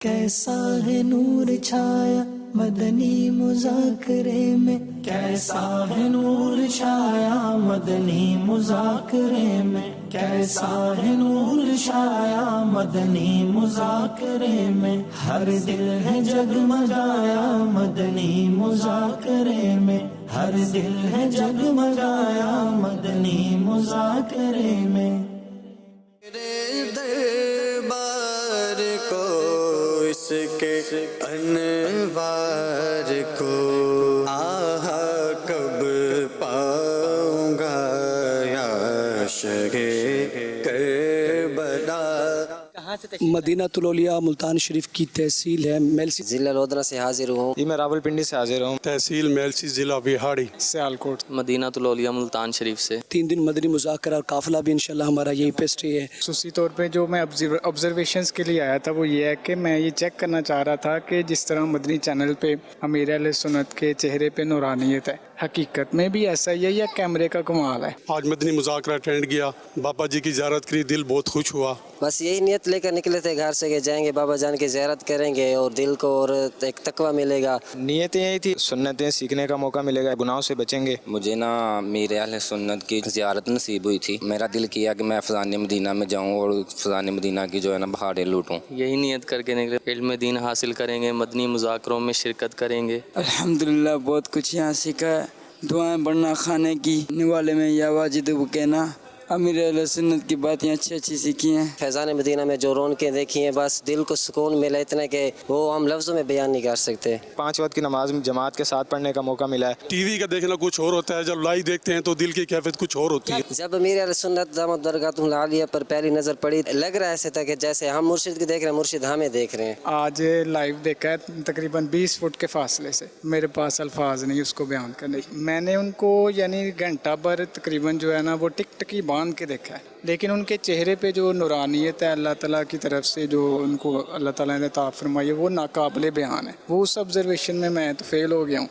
کیسا ہے نور چھایا مدنی مذاکرے میں، کیسا ہے نور چھایا مدنی مذاکرے میں، کیسا ہے نور چھایا مدنی مذاکرے میں، ہر دل ہے جگمگایا مدنی مذاکرے میں، ہر دل ہے جگمگایا مدنی مذاکرے میں۔ دربار کو اس کے انوار کو آہا کب پاؤں گا یا شگے کربلا۔ مدینہ الاولیاء ملتان شریف کی تحصیل ہے میلسی، ضلع لودھنا سے حاضر ہوں۔ میں راولپنڈی سے حاضر ہوں۔ تحصیل میلسی، ضلع وہاڑی، سیالکوٹ۔ مدینہ الاولیاء ملتان شریف سے۔ 3 دن مدنی مذاکرہ اور قافلہ بھی انشاءاللہ ہمارا یہی پہ اسٹے ہے۔ خصوصی طور پہ جو میں آبزرویشنز کے لیے آیا تھا وہ یہ ہے کہ میں یہ چیک کرنا چاہ رہا تھا کہ جس طرح مدنی چینل پہ امیر اہل سنت کے چہرے پہ نورانیت ہے، حقیقت میں بھی ایسا ہی ہے یا کیمرے کا کمال ہے؟ آج مدنی مذاکرہ اٹینڈ کیا، بابا جی کی زیارت کری، دل بہت خوش ہوا۔ بس یہی نیت لے کر نکلے تھے گھر سے کہ جائیں گے بابا جان کی زیارت کریں گے اور دل کو اور ایک تقویٰ ملے گا۔ نیتیں یہی تھی، سنتیں سیکھنے کا موقع ملے گا، گناہوں سے بچیں گے۔ مجھے نا امیر اہل سنت کی زیارت نصیب ہوئی تھی، میرا دل کیا کہ میں فضان مدینہ میں جاؤں اور فضان مدینہ کی جو ہے نا بہاریں لوٹوں۔ یہی نیت کر کے نکلے، علم دین حاصل کریں گے، مدنی مذاکروں میں شرکت کریں گے۔ الحمدللہ بہت کچھ یہاں سیکھا ہے، دعائیں بڑھنا کھانے کی نوالے میں یا واجد وہ کہنا، امیر اہل سنت کی باتیں اچھی سیکھی ہیں۔ فیضان مدینہ میں جو رونقیں دیکھی ہیں بس دل کو سکون ملا اتنا کہ وہ ہم لفظوں میں بیان نہیں کر سکتے۔ 5 وقت کی نماز جماعت کے ساتھ پڑھنے کا موقع ملا ہے۔ ٹی وی کا دیکھنا کچھ اور ہوتا ہے، جب لائیو دیکھتے ہیں تو دل کی کیفیت کچھ اور ہوتی ہے۔ جب امیر اہل سنت دامت برکاتہ العالیہ پر پہلی نظر پڑی لگ رہا ایسے تھا کہ جیسے ہم مرشد کو دیکھ رہے ہیں، مرشد ہمیں دیکھ رہے ہیں۔ آج لائیو دیکھا ہے تقریباً 20 فٹ کے فاصلے سے، میرے پاس الفاظ نہیں اس کو بیان کرنے۔ میں نے ان کو یعنی گھنٹہ بھر تقریباً جو ہے نا وہ ٹک ٹکی باندھ کے دیکھا ہے، لیکن ان کے چہرے پہ جو نورانیت ہے اللہ تعالیٰ کی طرف سے جو ان کو اللہ تعالیٰ نے عطا فرمائی ہے وہ ناقابل بیان ہے۔ وہ اس آبزرویشن میں تو فیل ہو گیا ہوں۔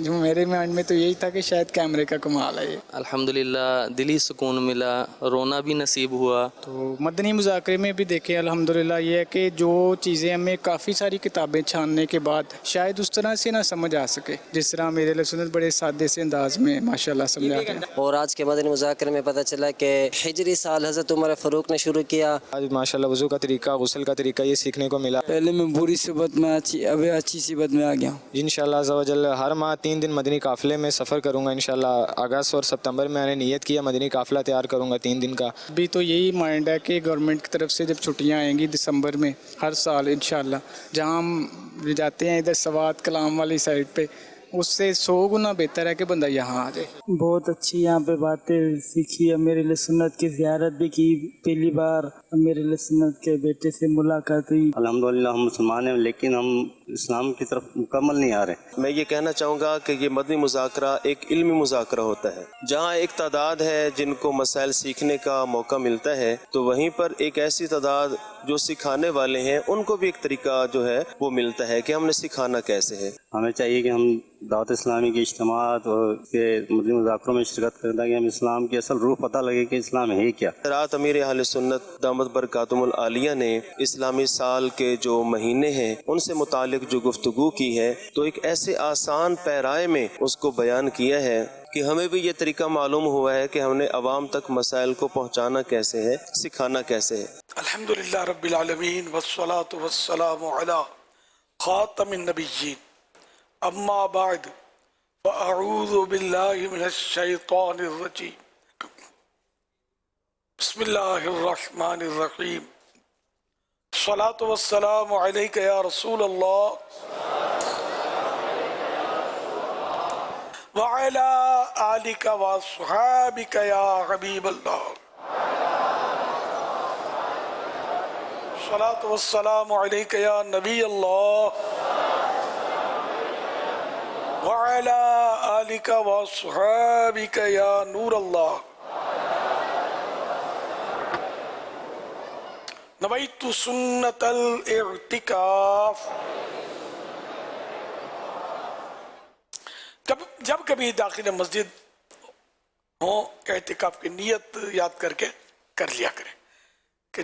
جو میرے مائنڈ میں تو یہی تھا کہ شاید کیمرے کا کمال ہے یہ۔ الحمدللہ دلی سکون ملا، رونا بھی نصیب ہوا۔ تو مدنی مذاکرے میں بھی دیکھیں الحمدللہ یہ ہے کہ جو چیزیں ہمیں کافی ساری کتابیں چھاننے کے بعد شاید اس طرح سے نہ سمجھ آ سکے، جس طرح میرے علیہ سنت بڑے سادے سے انداز میں ماشاءاللہ سمجھاتے ہیں۔ اور آج کے مدنی مذاکرے میں پتہ چلا کہ ہجری سال حضرت عمر فاروق نے شروع کیا۔ آج ماشاءاللہ وضو کا طریقہ، غسل کا طریقہ یہ سیکھنے کو ملا۔ پہلے میں بری صحبت میں اب اچھی صحبت میں آ گیا ہوں۔ انشاءاللہ عز و جل ہر ماہ 3 دن مدنی قافلے میں سفر کروں گا انشاءاللہ۔ اگست اور ستمبر میں میں نے نیت کیا مدنی قافلہ تیار کروں گا 3 دن کا۔ ابھی تو یہی مائنڈ ہے کہ گورنمنٹ کی طرف سے جب چھٹیاں آئیں گی دسمبر میں ہر سال انشاءاللہ، جہاں ہم جاتے ہیں ادھر سوات کلام والی سائڈ پہ، اس سے 100 گنا بہتر ہے کہ بندہ یہاں آ جائے۔ بہت اچھی یہاں پہ باتیں سیکھی، امیر اہل سنت کی زیارت بھی کی، پہلی بار امیر اہل سنت کے بیٹے سے ملاقات ہوئی۔ الحمدللہ ہم مسلمان ہیں لیکن ہم اسلام کی طرف مکمل نہیں آ رہے۔ میں یہ کہنا چاہوں گا کہ یہ مدنی مذاکرہ ایک علمی مذاکرہ ہوتا ہے، جہاں ایک تعداد ہے جن کو مسائل سیکھنے کا موقع ملتا ہے، تو وہیں پر ایک ایسی تعداد جو سکھانے والے ہیں ان کو بھی ایک طریقہ جو ہے وہ ملتا ہے کہ ہم نے سکھانا کیسے ہے۔ ہمیں چاہیے کہ ہم دعوت اسلامی کی اجتماعات اور کے مدنی مذاکروں میں شرکت کریں تاکہ ہم اسلام کی اصل روح پتہ لگے کہ اسلام ہے کیا۔ رات امیر اہل سنت دامت برکاتہم العالیہ نے اسلامی سال کے جو مہینے ہیں ان سے متعلق جو گفتگو کی ہے تو ایک ایسے آسان پیرائے میں اس کو بیان کیا ہے کہ ہمیں بھی یہ طریقہ معلوم ہوا ہے کہ ہم نے عوام تک مسائل کو پہنچانا کیسے ہے، سکھانا کیسے ہے۔ الحمدللہ رب العالمین والصلاة والسلام علی خاتم النبیین، اما بعد فاعوذ باللہ من الشیطان الرجیم، بسم اللہ الرحمن الرحیم، الصلاة والسلام علیک یا رسول اللہ وعلی آلک واصحابک یا حبیب اللہ، الصلاة والسلام علیک یا نبی اللہ وعلی آلک واصحابک یا نور اللہ، نویت سنت الاعتکاف۔ جب کبھی داخل مسجد ہوں اعتکاف کی نیت یاد کر کے کر لیا کریں کہ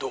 2।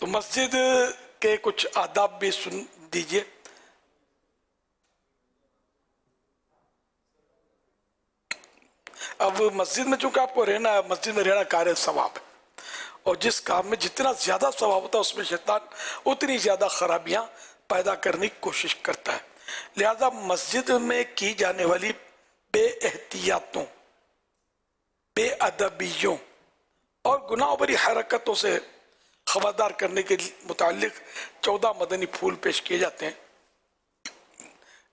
تو مسجد کے کچھ آداب بھی سن دیجئے. اب مسجد میں چونکہ آپ کو رہنا ہے، مسجد میں رہنا کار ثواب ہے، اور جس کام میں جتنا زیادہ ثواب ہوتا ہے اس میں شیطان اتنی زیادہ خرابیاں پیدا کرنے کی کوشش کرتا ہے. لہذا مسجد میں کی جانے والی بے احتیاطوں، بے ادبیوں اور گناہ بری حرکتوں سے خبردار کرنے کے متعلق 14 مدنی پھول پیش کیے جاتے ہیں.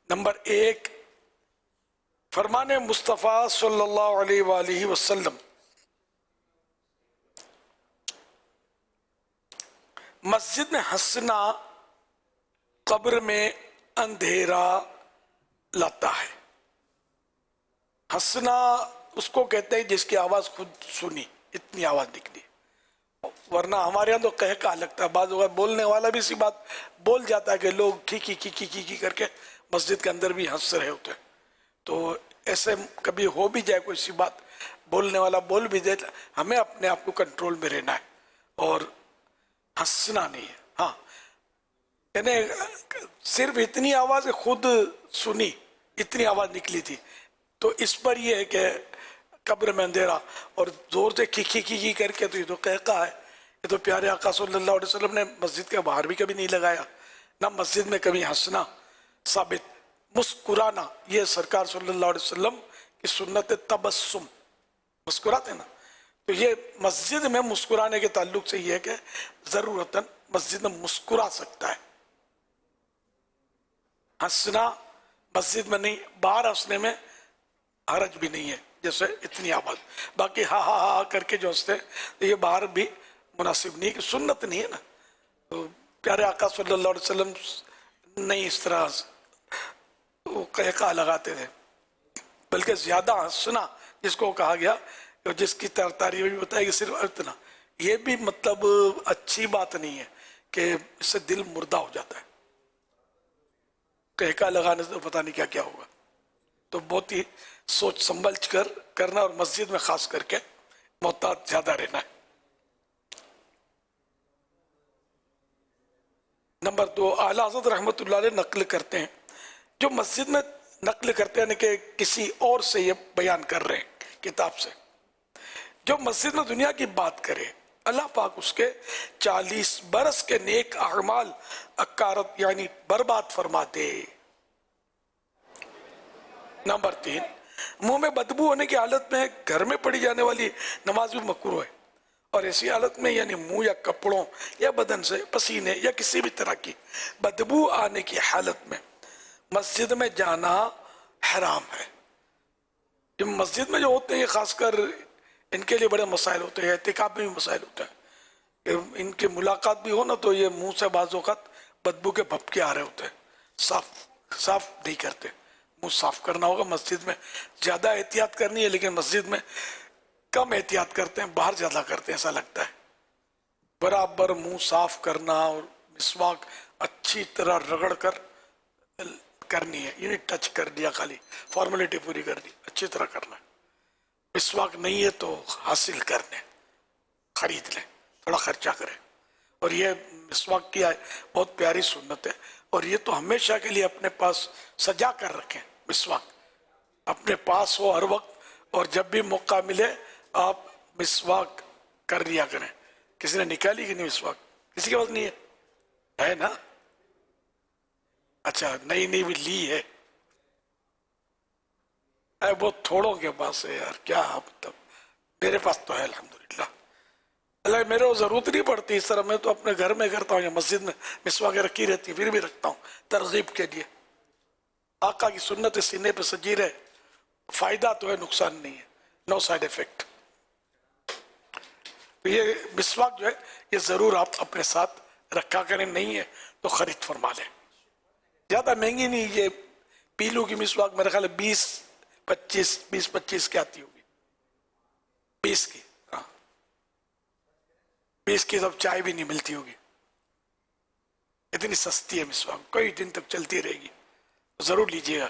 نمبر 1، فرمان مصطفیٰ صلی اللہ علیہ وآلہ وسلم، مسجد میں ہنسنا قبر میں اندھیرا لاتا ہے. ہنسنا اس کو کہتے ہیں جس کی آواز خود سنی، اتنی آواز نکلی، ورنہ ہمارے یہاں تو کہا لگتا ہے. بعض اوقات بولنے والا بھی اسی بات بول جاتا ہے کہ لوگ کی کر کے مسجد کے اندر بھی ہنس رہے ہوتے ہیں. تو ایسے کبھی ہو بھی جائے کوئی سی بات، بولنے والا بول بھی دے، ہمیں اپنے آپ کو کنٹرول میں رہنا ہے اور ہنسنا نہیں ہے. ہاں، یعنی صرف اتنی آواز خود سنی، اتنی آواز نکلی تھی، تو اس پر یہ ہے کہ قبر میں اندھیرا، اور زور سے کی کر کے، تو یہ تو کہا ہے. یہ تو پیارے آقا صلی اللہ علیہ وسلم نے مسجد کے باہر بھی کبھی نہیں لگایا، نہ مسجد میں کبھی ہنسنا ثابت. مسکرانا، یہ سرکار صلی اللہ علیہ وسلم کی سنت تبسم، مسکراتے نا. تو یہ مسجد میں مسکرانے کے تعلق سے یہ ہے کہ ضرورتاً مسجد میں مسکرا سکتا ہے. ہنسنا مسجد میں نہیں، باہر ہنسنے میں حرج بھی نہیں ہے، جیسے اتنی آواز. باقی ہاں ہاں ہاں کر کے جو ہنستے تو یہ باہر بھی مناسب نہیں، کہ سنت نہیں ہے نا. تو پیارے آقا صلی اللہ علیہ وسلم نہیں اس طرح وہ کہا لگاتے تھے، بلکہ زیادہ ہنسنا جس کو کہا گیا، جس کی تعریف بھی بتائی کہ صرف اتنا، یہ بھی مطلب اچھی بات نہیں ہے کہ اس سے دل مردہ ہو جاتا ہے. کہا لگانے سے پتہ نہیں کیا کیا ہوگا. تو بہت ہی سوچ سنبھل کر کرنا، اور مسجد میں خاص کر کے محتاط زیادہ رہنا ہے. نمبر 2، اعلیٰ حضرت رحمۃ اللہ علیہ نقل کرتے ہیں، جو مسجد میں نقل کرتے ہیں کہ کسی اور سے یہ بیان کر رہے ہیں کتاب سے، جو مسجد میں دنیا کی بات کرے اللہ پاک اس کے 40 برس کے نیک اعمال اکارت یعنی برباد فرما دے. نمبر 3، منہ میں بدبو ہونے کی حالت میں گھر میں پڑھی جانے والی نماز بھی مکروہ ہے، اور ایسی حالت میں یعنی منہ یا کپڑوں یا بدن سے پسینے یا کسی بھی طرح کی بدبو آنے کی حالت میں مسجد میں جانا حرام ہے. جو مسجد میں جو ہوتے ہیں خاص کر ان کے لیے بڑے مسائل ہوتے ہیں، اعتکاف میں بھی مسائل ہوتے ہیں کہ ان کی ملاقات بھی ہو نا تو یہ منہ سے بعض اوقات بدبو کے بھپکے آ رہے ہوتے ہیں، صاف نہیں کرتے. منہ صاف کرنا ہوگا. مسجد میں زیادہ احتیاط کرنی ہے، لیکن مسجد میں کم احتیاط کرتے ہیں، باہر زیادہ کرتے ہیں ایسا لگتا ہے. برابر منہ صاف کرنا اور مسواک اچھی طرح رگڑ کر کرنی ہے، یعنی ٹچ کر دیا، خالی فارمیلٹی پوری کر دی، اچھی طرح کرنا ہے. مسواک نہیں ہے تو حاصل کرنے، خرید لیں، تھوڑا خرچہ کریں. اور یہ مسواک کی بہت پیاری سنت ہے، اور یہ تو ہمیشہ کے لیے اپنے پاس سجا کر رکھیں. مسواک اپنے پاس ہو ہر وقت، اور جب بھی موقع ملے آپ مسواک کر لیا کریں. کسی نے نکالی کہ نہیں مسواک؟ کسی کے پاس نہیں ہے نا؟ اچھا، نئی بھی لی ہے، بہت تھوڑوں کے پاس ہے یار، کیا مطلب. میرے پاس تو ہے الحمدللہ. اللہ میرے کو ضرورت نہیں پڑتی اس طرح، میں تو اپنے گھر میں کرتا ہوں یا مسجد میں مسواکیں رکھی رہتی، پھر بھی رکھتا ہوں ترغیب کے لیے. آقا کی سنت سینے پہ سجی رہے، فائدہ تو ہے، نقصان نہیں ہے، نو سائیڈ افیکٹ. یہ مسواک جو ہے یہ ضرور آپ اپنے ساتھ رکھا کریں، نہیں ہے تو خرید فرما لیں. زیادہ مہنگی نہیں، یہ پیلو کی مسواک میرے خیال 20-25 کی آتی ہوگی، 20 کی. ہاں 20 کی تب چائے بھی نہیں ملتی ہوگی، اتنی سستی ہے مسواک، کئی دن تک چلتی رہے گی. ضرور لیجیے گا.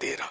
13,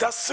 10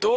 2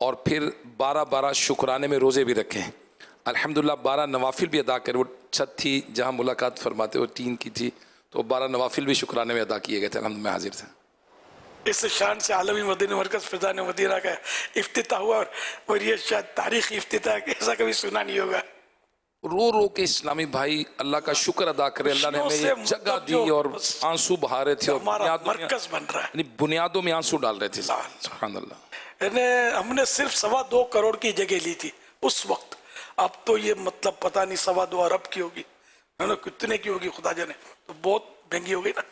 اور پھر 12 شکرانے میں روزے بھی رکھیں. الحمدللہ 12 نوافل بھی ادا کریں. وہ چھت تھی جہاں ملاقات فرماتے وہ ٹین کی تھی, تو 12 نوافل بھی شکرانے میں ادا کیے گئے تھے. الحمدللہ میں حاضر تھا. اس شان سے عالمی مدنی مرکز فیضان مدینہ کا افتتاح ہوا, اور یہ شاید تاریخی افتتاح ہے, ایسا کبھی سنا نہیں ہوگا. رو کے اسلامی بھائی اللہ کا شکر ادا کرے, اللہ نے ہمیں یہ جگہ دی اور آنسو بہا رہے تھے, اور ہمارا مرکز بن رہا ہے, یعنی بنیادوں میں آنسو ڈال رہے تھے. سبحان اللہ. ہم نے صرف 2.25 کروڑ کی جگہ لی تھی اس وقت. اب تو یہ مطلب پتہ نہیں 2.25 ارب کی ہوگی, کتنے کی ہوگی خدا جانے, تو بہت مہنگی ہو گئی نا.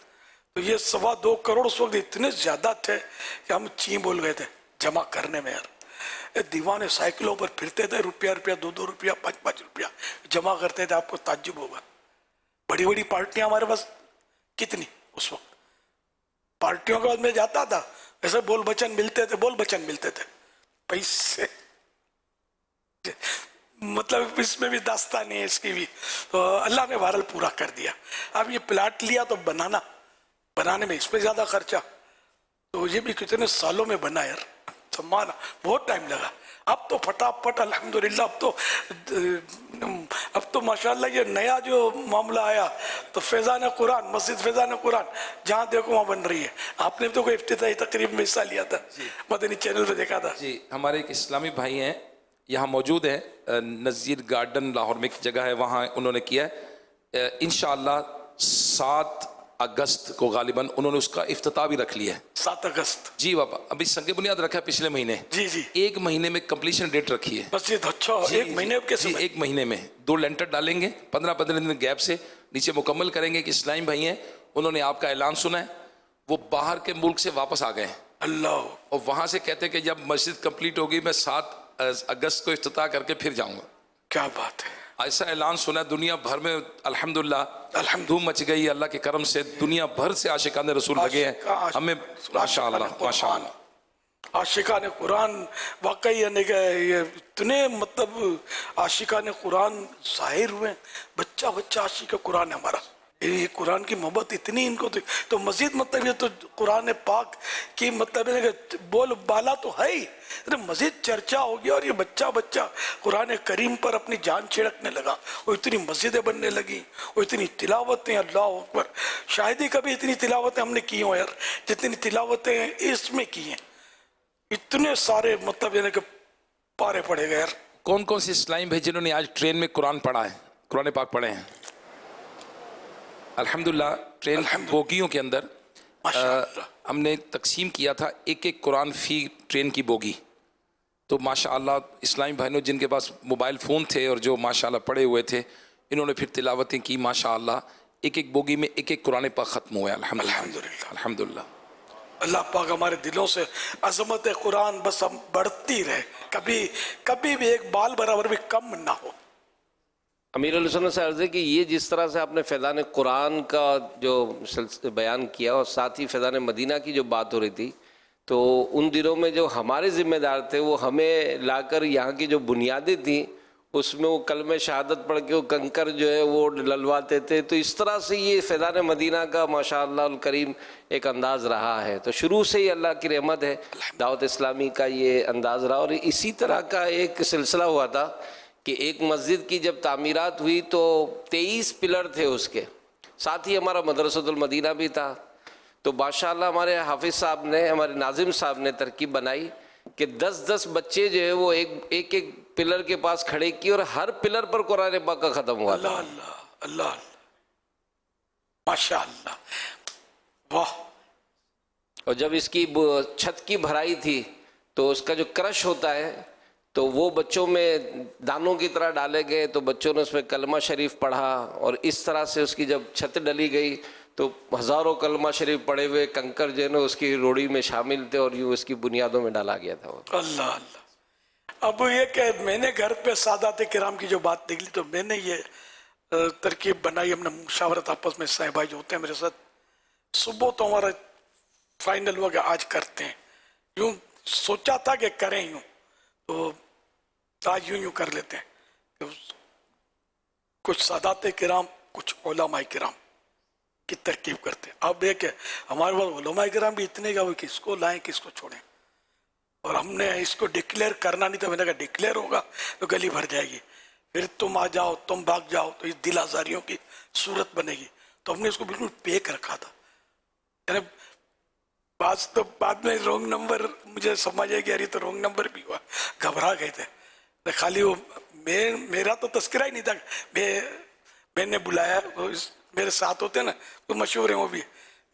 تو یہ 2.25 کروڑ اس وقت اتنے زیادہ تھے کہ ہم چین بول گئے تھے جمع کرنے میں. یار دیوانے سائیکلوں پر پھرتے تھے, روپیہ 2 روپیہ 5 روپیہ جمع کرتے تھے. آپ کو تعجب ہوگا, بڑی بڑی پارٹیاں ہمارے پاس کتنی اس وقت. پارٹیوں کے بعد میں جاتا تھا, ایسے بول بچن ملتے تھے پیسے. مطلب اس میں بھی داستان ہے اس کی بھی. تو اللہ نے بہرحال پورا کر دیا. اب یہ پلاٹ لیا تو بنانے میں اس پہ زیادہ خرچہ, تو یہ بھی کتنے سالوں میں بنا یار, سمانا بہت ٹائم لگا. اب تو پھٹاپٹ الحمدللہ, اب تو ماشاءاللہ یہ نیا جو معاملہ آیا تو فیضان قرآن, مسجد فیضان قرآن جہاں دیکھو وہاں بن رہی ہے. آپ نے تو کوئی افتتاحی تقریب میں حصہ لیا تھا, مدنی چینل پہ دیکھا تھا. جی, ہمارے ایک اسلامی بھائی ہیں یہاں موجود ہیں, نذیر گارڈن لاہور میں ایک جگہ ہے, وہاں انہوں نے کیا ہے. انشاءاللہ 7 اگست کو غالباً انہوں نے اس کا افتتاح بھی رکھ لیا ہے. 7 اگست جی بابا, ابھی سنگ بنیاد رکھا ہے پچھلے مہینے. جی جی, 1 مہینے میں کمپلیشن ڈیٹ رکھی ہے. مسجد. اچھا, 1 مہینے کے جی, 1 مہینے میں 2 لینٹر ڈالیں گے, 15 دن گیپ سے نیچے مکمل کریں گے. کہ اسلامی بھائی ہیں, انہوں نے آپ کا اعلان سنا ہے, وہ باہر کے ملک سے واپس آ گئے ہیں. اللہ. اور وہاں سے کہتے ہیں کہ جب مسجد کمپلیٹ ہوگی میں 7 اگست کو افتتاح کر کے پھر جاؤں گا. کیا بات ہے, ایسا اعلان سنا ہے. دنیا بھر میں الحمدللہ دھوم مچ گئی. اللہ کے کرم سے دنیا بھر سے عاشقان رسول لگے ہیں ہمیں. ماشاءاللہ عاشقان قرآن واقعی یعنی کہ یہ اتنے مطلب عاشقان قرآن ظاہر ہوئے. بچہ عاشق قرآن ہے ہمارا. یہ قرآن کی محبت اتنی ان کو تو مزید مطلب یہ تو قرآن پاک کی مطلب بول بالا تو ہے ہی, مزید چرچا ہوگی. اور یہ بچہ قرآن کریم پر اپنی جان چھڑکنے لگا, اور اتنی مسجدیں بننے لگی, اور اتنی تلاوتیں. اللہ اکبر, شاید ہی کبھی اتنی تلاوتیں ہم نے کی ہوں یار جتنی تلاوتیں اس میں کی ہیں. اتنے سارے مطلب یعنی کہ پارے پڑے گئے یار. کون سے اسلامی بھائی جنہوں نے آج ٹرین میں قرآن پڑھا ہے, قرآن پاک پڑھے ہیں؟ الحمدللہ ٹرین بوگیوں کے اندر ہم نے تقسیم کیا تھا 1 قرآن فی ٹرین کی بوگی. تو ماشاءاللہ اسلامی بھائیوں جن کے پاس موبائل فون تھے اور جو ماشاءاللہ پڑے ہوئے تھے, انہوں نے پھر تلاوتیں کی. ماشاءاللہ 1 بوگی میں 1 قرآن پاک ختم ہوا ہے. الحمدللہ. اللہ پاک ہمارے دلوں سے عظمت قرآن بس ہم بڑھتی رہے, کبھی بھی ایک بال برابر بھی کم نہ ہو. امیر علیہ سنت سے عرض ہے کہ یہ جس طرح سے آپ نے فیضان قرآن کا جو بیان کیا, اور ساتھ ہی فیضان مدینہ کی جو بات ہو رہی تھی, تو ان دنوں میں جو ہمارے ذمہ دار تھے وہ ہمیں لا کر یہاں کی جو بنیادیں تھیں اس میں وہ کلمہ شہادت پڑھ کے وہ کنکر جو ہے وہ ڈلواتے تھے. تو اس طرح سے یہ فیضان مدینہ کا ماشاءاللہ الکریم ایک انداز رہا ہے. تو شروع سے ہی اللہ کی رحمت ہے, دعوت اسلامی کا یہ انداز رہا. اور اسی طرح کا ایک سلسلہ ہوا تھا کہ ایک مسجد کی جب تعمیرات ہوئی تو 23 پلر تھے اس کے, ساتھ ہی ہمارا مدرسۃ المدینہ بھی تھا. تو ماشاءاللہ ہمارے حافظ صاحب نے, ہمارے ناظم صاحب نے ترکیب بنائی کہ 10 بچے جو ہے وہ ایک پلر کے پاس کھڑے کی, اور ہر پلر پر قرآن پاک کا ختم ہوا تھا. اللہ ماشاءاللہ, واہ. اور جب اس کی چھت کی بھرائی تھی تو اس کا جو کرش ہوتا ہے تو وہ بچوں میں دانوں کی طرح ڈالے گئے, تو بچوں نے اس میں کلمہ شریف پڑھا, اور اس طرح سے اس کی جب چھت ڈلی گئی تو ہزاروں کلمہ شریف پڑھے ہوئے کنکر جو ہے نا اس کی روڑی میں شامل تھے, اور یوں اس کی بنیادوں میں ڈالا گیا تھا. اللہ. اب یہ کہ میں نے گھر پہ سادات کرام کی جو بات نکلی تو میں نے یہ ترکیب بنائی. ہم نے مشاورت آپس میں صاحب بھائی جو ہوتے ہیں میرے ساتھ, صبح تو ہمارا فائنل ہوا کہ آج کرتے ہیں. یوں سوچا تھا کہ کریں یوں, تو آج یوں کر لیتے ہیں. کچھ سادات کرام, کچھ علماء کرام کی ترکیب کرتے ہیں. اب یہ کہ ہمارے پاس علماء کرام بھی اتنے گا, وہ کس کو لائیں کس کو چھوڑیں. اور ہم نے اس کو ڈکلیئر کرنا نہیں تھا. میں نے کہا ڈکلیئر ہوگا تو گلی بھر جائے گی, پھر تم آ جاؤ تم بھاگ جاؤ تو یہ دل آزاریوں کی صورت بنے گی. تو ہم نے اس کو بالکل پیک رکھا تھا. یعنی بعد میں رونگ نمبر مجھے سمجھ آئے کہ یار یہ تو رونگ نمبر بھی ہوا, گھبرا گئے تھے. خالی وہ میرا تو تذکرہ ہی نہیں تھا. میں نے بلایا, میرے ساتھ ہوتے ہیں نا تو مشہور ہیں وہ بھی,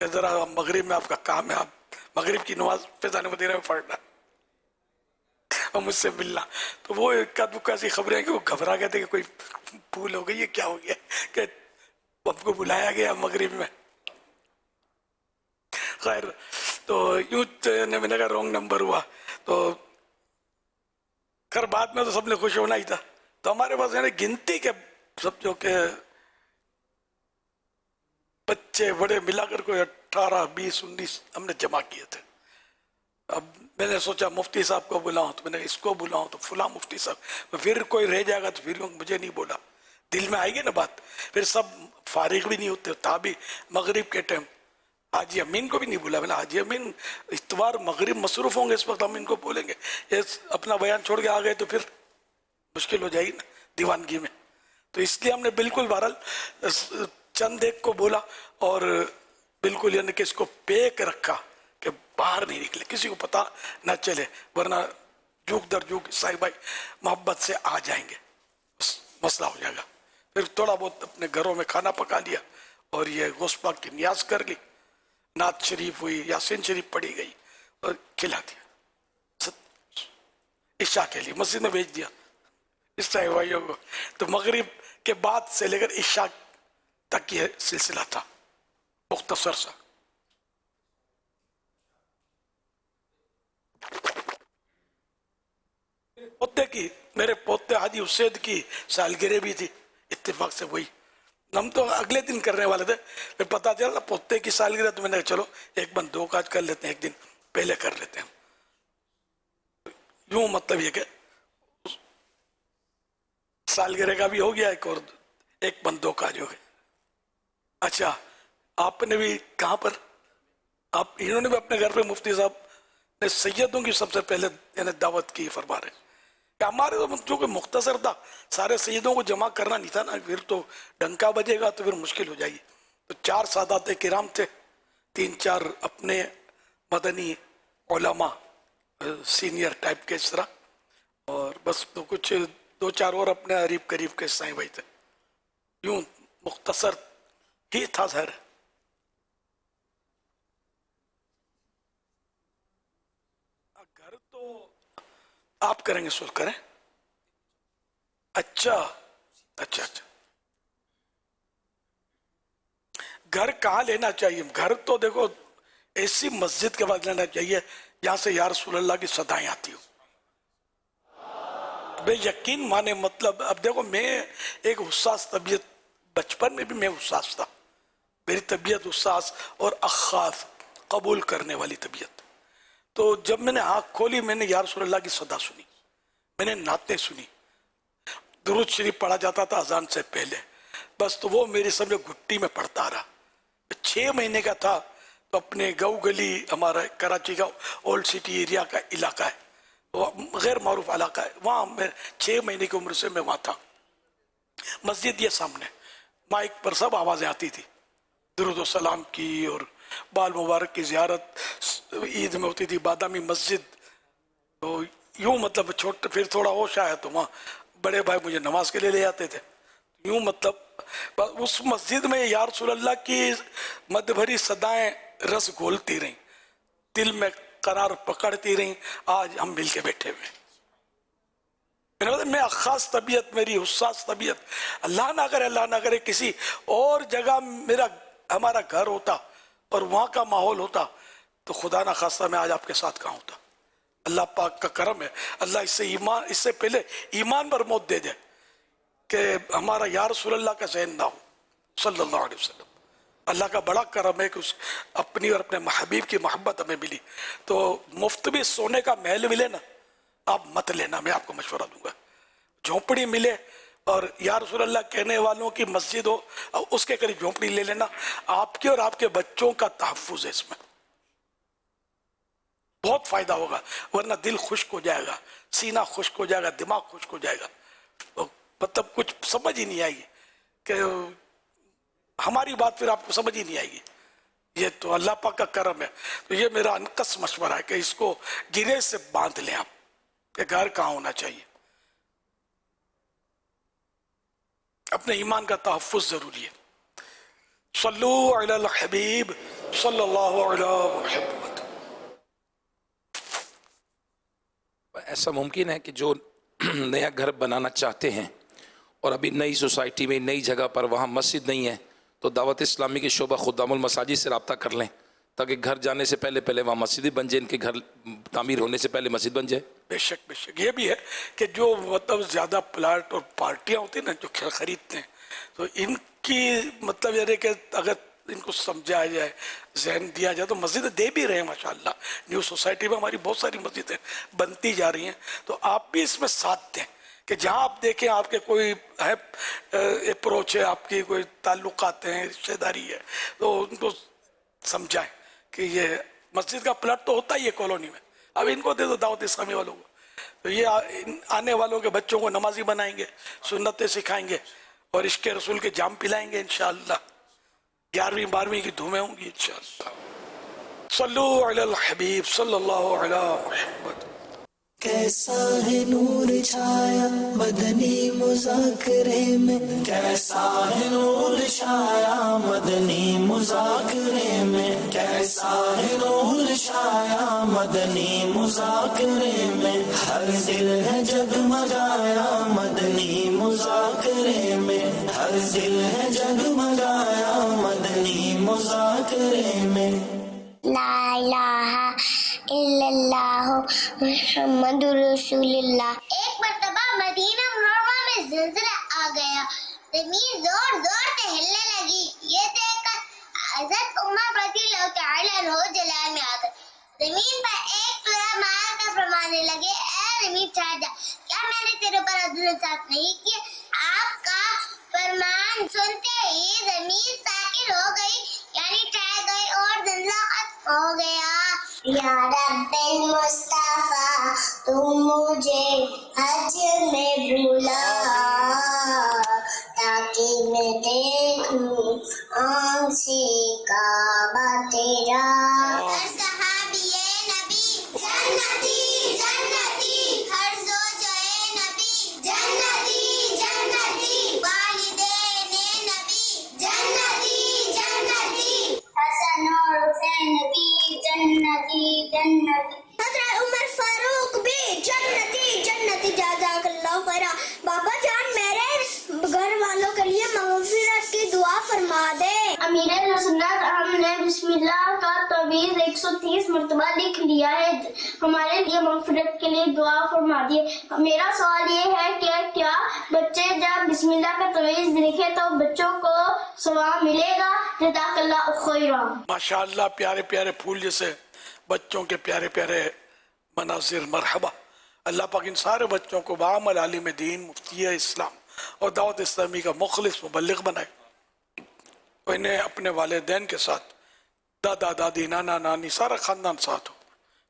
کہ ذرا مغرب میں آپ کا کام ہے, آپ مغرب کی نماز فیضان مدینہ میں پڑھنا اور مجھ سے ملنا. تو وہ اکا دکا سی خبریں ہیں کہ وہ گھبرا گئے تھے کہ کوئی بھول ہو گئی ہے, کیا ہو گیا کہ آپ کو بلایا گیا مغرب میں. خیر تو یوں میں نے کہا رونگ نمبر ہوا. تو خیر بعد میں تو سب نے خوش ہونا ہی تھا. تو ہمارے پاس یعنی گنتی کے سب جو کہ بچے بڑے ملا کر کوئی 18 20 19 ہم نے جمع کیے تھے. اب میں نے سوچا مفتی صاحب کو بلاؤں, تو میں نے اس کو بلاؤں تو فلاں مفتی صاحب, پھر کوئی رہ جائے گا تو پھر مجھے نہیں بولا. دل میں آئے گی نا بات, پھر سب فارغ بھی نہیں ہوتے. تھا بھی مغرب کے ٹائم حاجی امین کو بھی نہیں بولا. میں نے حاجی امین اتوار مغرب مصروف ہوں گے اس وقت, ہم ان کو بولیں گے یہ اپنا بیان چھوڑ کے آ گئے تو پھر مشکل ہو جائے گی نا دیوانگی میں. تو اس لیے ہم نے بالکل بہرحال چند ایک کو بولا اور بالکل یعنی کہ اس کو پیک رکھا کہ باہر نہیں نکلے, کسی کو پتا نہ چلے, ورنہ جھوک در جھوک صاحب بھائی محبت سے آ جائیں گے, مسئلہ ہو جائے گا. پھر تھوڑا بہت اپنے گھروں میں کھانا پکا لیا اور یہ غوث پاک کی نیاز کر لی, نعت شریف ہوئی, یاسین شریف پڑھی گئی اور کھلا دیا. عشاء کے لیے مسجد میں بھیج دیا اس صاحب بھائیوں کو. تو مغرب کے بعد سے لے کر عشاء تک یہ سلسلہ تھا مختصر سا. پوتے کی, میرے پوتے حاجی حسین کی سالگرہ بھی تھی اتفاق سے وہی. ہم تو اگلے دن کرنے والے تھے, پھر پتا چلا پوتے کی سالگرہ, تو میں نے کہا چلو ایک بند دو کاج کر لیتے ہیں, ایک دن پہلے کر لیتے ہیں. یوں مطلب یہ کہ سالگرہ کا بھی ہو گیا ایک, اور ایک بند دو کاج ہو گئے. اچھا آپ نے بھی کہاں پر, آپ انہوں نے بھی اپنے گھر پہ مفتی صاحب نے سیدوں کی سب سے پہلے یعنی دعوت کی فرما رہے. ہمارے تو جو کہ مختصر تھا, سارے سیدوں کو جمع کرنا نہیں تھا نا, پھر تو ڈنکا بجے گا تو پھر مشکل ہو جائے گی. تو 4 سادات کرام تھے, 3-4 اپنے مدنی علماء سینئر ٹائپ کے اس طرح, اور بس تو کچھ 2-4 اور اپنے قریب قریب کے سائیں بھائی تھے. یوں مختصر ہی تھا ظاہر. گھر تو آپ کریں گے, سول کریں. اچھا اچھا اچھا, گھر کہاں لینا چاہیے؟ گھر تو دیکھو ایسی مسجد کے بعد لینا چاہیے جہاں سے یا رسول اللہ کی صدائیں آتی ہو. بے یقین مانے مطلب, اب دیکھو میں ایک حساس طبیعت, بچپن میں بھی میں حساس تھا, میری طبیعت حساس اور اخاذ قبول کرنے والی طبیعت. تو جب میں نے آنکھ کھولی میں نے یا رسول اللہ کی صدا سنی, میں نے نعتیں سنی, درود شریف پڑھا جاتا تھا اذان سے پہلے, بس تو وہ میری سمجھو گھٹی میں پڑھتا رہا. 6 مہینے کا تھا تو اپنے گاؤں گلی, ہمارا کراچی کا اولڈ سٹی ایریا کا علاقہ ہے, وہ غیر معروف علاقہ ہے, وہاں میں 6 مہینے کی عمر سے میں وہاں تھا. مسجد یہ سامنے, مائک پر سب آوازیں آتی تھی درود و سلام کی, اور بال مبارک کی زیارت عید میں ہوتی تھی, بادامی مسجد. تو یوں مطلب چھوٹے, پھر تھوڑا ہوش آیا تو وہاں بڑے بھائی مجھے نماز کے لیے لے آتے تھے. یوں مطلب اس مسجد میں یا رسول اللہ کی مد بھری صدائیں رس گھولتی رہیں, دل میں قرار پکڑتی رہیں. آج ہم مل کے بیٹھے ہوئے, میں خاص طبیعت, میری حساس طبیعت, اللہ نہ کرے اللہ نہ کرے کسی اور جگہ ہمارا گھر ہوتا اور وہاں کا ماحول ہوتا تو خدا نہ خواستہ میں آج آپ کے ساتھ کہاں ہوتا. اللہ پاک کا کرم ہے, اللہ اس سے پہلے ایمان پر موت دے دے کہ ہمارا یا رسول اللہ کا ذہن نہ ہو صلی اللہ علیہ وسلم. اللہ کا بڑا کرم ہے کہ اپنی اور اپنے محبوب کی محبت ہمیں ملی. تو مفت بھی سونے کا محل ملے نا, آپ مت لینا, میں آپ کو مشورہ دوں گا. جھونپڑی ملے اور یا رسول اللہ کہنے والوں کی مسجد ہو, اس کے قریب جھونپڑی لے لینا, آپ کے اور آپ کے بچوں کا تحفظ ہے اس میں, بہت فائدہ ہوگا، ورنہ دل خشک ہو جائے گا، سینہ خشک ہو جائے گا، دماغ خشک ہو جائے گا، مطلب کچھ سمجھ ہی نہیں آئے گی کہ ہماری بات پھر آپ کو سمجھ ہی نہیں آئے گی. یہ تو اللہ پاک کا کرم ہے. تو یہ میرا انکس مشورہ ہے کہ اس کو گرے سے باندھ لیں آپ کہ گھر کہاں ہونا چاہیے. اپنے ایمان کا تحفظ ضروری ہے. صلو علی الحبیب صلی اللہ علی محمد. ایسا ممکن ہے کہ جو نیا گھر بنانا چاہتے ہیں اور ابھی نئی سوسائٹی میں نئی جگہ پر وہاں مسجد نہیں ہے تو دعوت اسلامی کے شعبہ خدام المساجد سے رابطہ کر لیں تاکہ گھر جانے سے پہلے وہاں مسجد بن جائے، ان کے گھر تعمیر ہونے سے پہلے مسجد بن جائے. بے شک بے شک. یہ بھی ہے کہ جو مطلب زیادہ پلاٹ اور پارٹیاں ہوتی ہیں نا جو خریدتے ہیں تو ان کی مطلب یہ ہے کہ اگر ان کو سمجھایا جائے، ذہن دیا جائے تو مسجد دے بھی رہے ہیں ماشاءاللہ. نیو سوسائٹی میں ہماری بہت ساری مسجدیں بنتی جا رہی ہیں، تو آپ بھی اس میں ساتھ دیں کہ جہاں آپ دیکھیں آپ کے کوئی ہے اپروچ ہے، آپ کی کوئی تعلقات ہیں، رشتہ داری ہے، تو ان کو سمجھائیں کہ یہ مسجد کا پلاٹ تو ہوتا ہی ہے کالونی میں، اب ان کو دے دو دعوت اسلامی والوں کو، تو یہ آنے والوں کے بچوں کو نمازی بنائیں گے، سنتیں سکھائیں گے اور عشق رسول کے جام پلائیں گے انشاءاللہ. 11ویں 12ویں کی دھومیں ہوں گی انشاءاللہ. صلو علی الحبیب صلی اللہ علی محمد. کیسا ہے نور چھایا مدنی مذاکرے میں، کیسا ہے نور چھایا مدنی مذاکرے میں، کیسا ہے نور چھایا مدنی مذاکرے میں، ہر دل ہے جگمگایا مدنی مذاکرے میں، ہر دل ہے جگمگایا مدنی مذاکرے میں. لا الہ الا اللہ محمد رسول اللہ. ایک مرتبہ مدینہ منورہ میں زلزلہ آ گیا، زمین زور زور سے ہلنے لگی. یہ دیکھ کر حضرت عمر رضی اللہ تعالیٰ عنہ جلال میں آ گئے. زمین پر ایک ٹکڑا مار کر فرمانے لگے، اے زمین ٹھہر جا، کیا میں نے تیرے پر عدل انصاف نہیں کیا؟ آپ کا فرمان سنتے ہی زمین ساکن ہو گئی، یعنی ٹھہر گئی اور زلزلہ ختم ہو گیا. یا رب المصطفیٰ تو مجھے حج میں بلا تاکہ میں دیکھوں آنکھ سے کعبہ تیرا. ہر صحابی نبی جنتی جنتی، ہر زوج نبی جنتی جنتی، والدین نبی جنتی جنتی، حسن اور حسین نبی جنتی جنتی، حضرت عمر فاروق بھی جنتی جنتی. جزاک اللہ خیرا. بابا جان میرے گھر والوں کے لیے مغفرت کی دعا فرما دے. امیر سنت ہم نے بسم اللہ کا تعویذ 130 مرتبہ لکھ لیا ہے، ہمارے لیے مغفرت کے لیے دعا فرما دیے. میرا سوال یہ ہے کہ کیا بچے جب بسم اللہ کا تعویذ لکھے تو بچوں کو ثواب ملے گا؟ جزاک اللہ خیرا. ماشاءاللہ پیارے پیارے پھول جیسے بچوں کے پیارے پیارے مناظر. مرحبا. اللہ پاک ان سارے بچوں کو بعمل عالم دین، مفتی اسلام اور دعوت اسلامی کا مخلص مبلغ بنائے، اور انہیں اپنے والدین کے ساتھ دادا دادی نانا نانی سارا خاندان ساتھ ہو،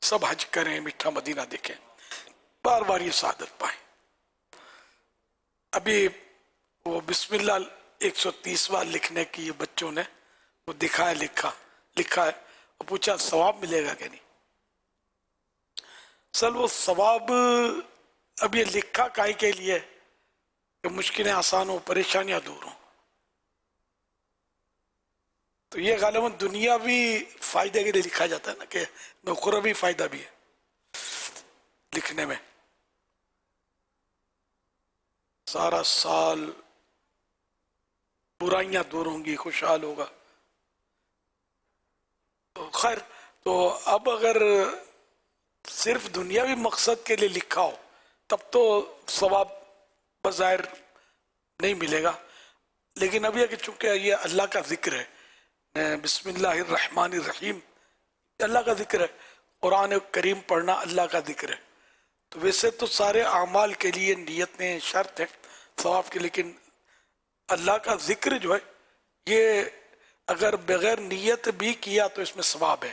سب حج کریں، میٹھا مدینہ دیکھیں، بار بار یہ سعادت پائیں. ابھی وہ بسم اللہ 130 بار لکھنے کی یہ بچوں نے وہ دکھایا، لکھا ہے اور پوچھا ثواب ملے گا کہ نہیں. سر وہ ثواب اب یہ لکھا کائی کے لیے کہ مشکلیں آسان ہوں، پریشانیاں دور ہوں. تو یہ غالباً دنیاوی فائدے کے لیے لکھا جاتا ہے نا، کہ اخروی فائدہ بھی ہے لکھنے میں. سارا سال برائیاں دور ہوں گی، خوشحال ہوگا. تو خیر، تو اب اگر صرف دنیاوی مقصد کے لیے لکھا ہو تب تو ثواب بظاہر نہیں ملے گا. لیکن اب یہ کہ چونکہ یہ اللہ کا ذکر ہے، بسم اللہ الرحمن الرحیم اللہ کا ذکر ہے، قرآن کریم پڑھنا اللہ کا ذکر ہے، تو ویسے تو سارے اعمال کے لیے نیتیں شرط ہیں ثواب کی، لیکن اللہ کا ذکر جو ہے یہ اگر بغیر نیت بھی کیا تو اس میں ثواب ہے.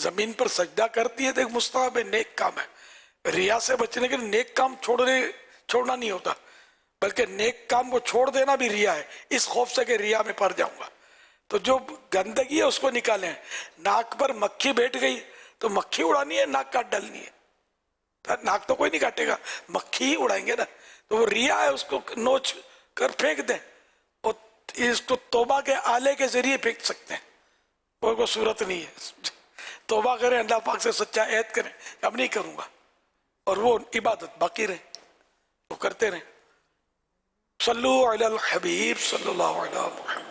زمین پر سجدہ کرتی ہے تو ایک مستحب ہے، نیک کام ہے. ریا سے بچنے کے لیے نیک کام چھوڑنا نہیں ہوتا، بلکہ نیک کام کو چھوڑ دینا بھی ریا ہے، اس خوف سے کہ ریا میں پڑ جاؤں گا. تو جو گندگی ہے اس کو نکالیں. ناک پر مکھی بیٹھ گئی تو مکھی اڑانی ہے، ناک کاٹ ڈالنی ہے؟ ناک تو کوئی نہیں کاٹے گا، مکھی ہی اڑائیں گے نا. تو وہ ریا ہے، اس کو نوچ کر پھینک دیں، اور اس کو توبہ کے آلے کے ذریعے پھینک سکتے ہیں. کوئی صورت نہیں ہے. توبہ کریں، اللہ پاک سے سچا عہد کریں، اب نہیں کروں گا، اور وہ عبادت باقی رہے، وہ کرتے رہیں. صلو علی الحبیب صلی اللہ علیہ وسلم.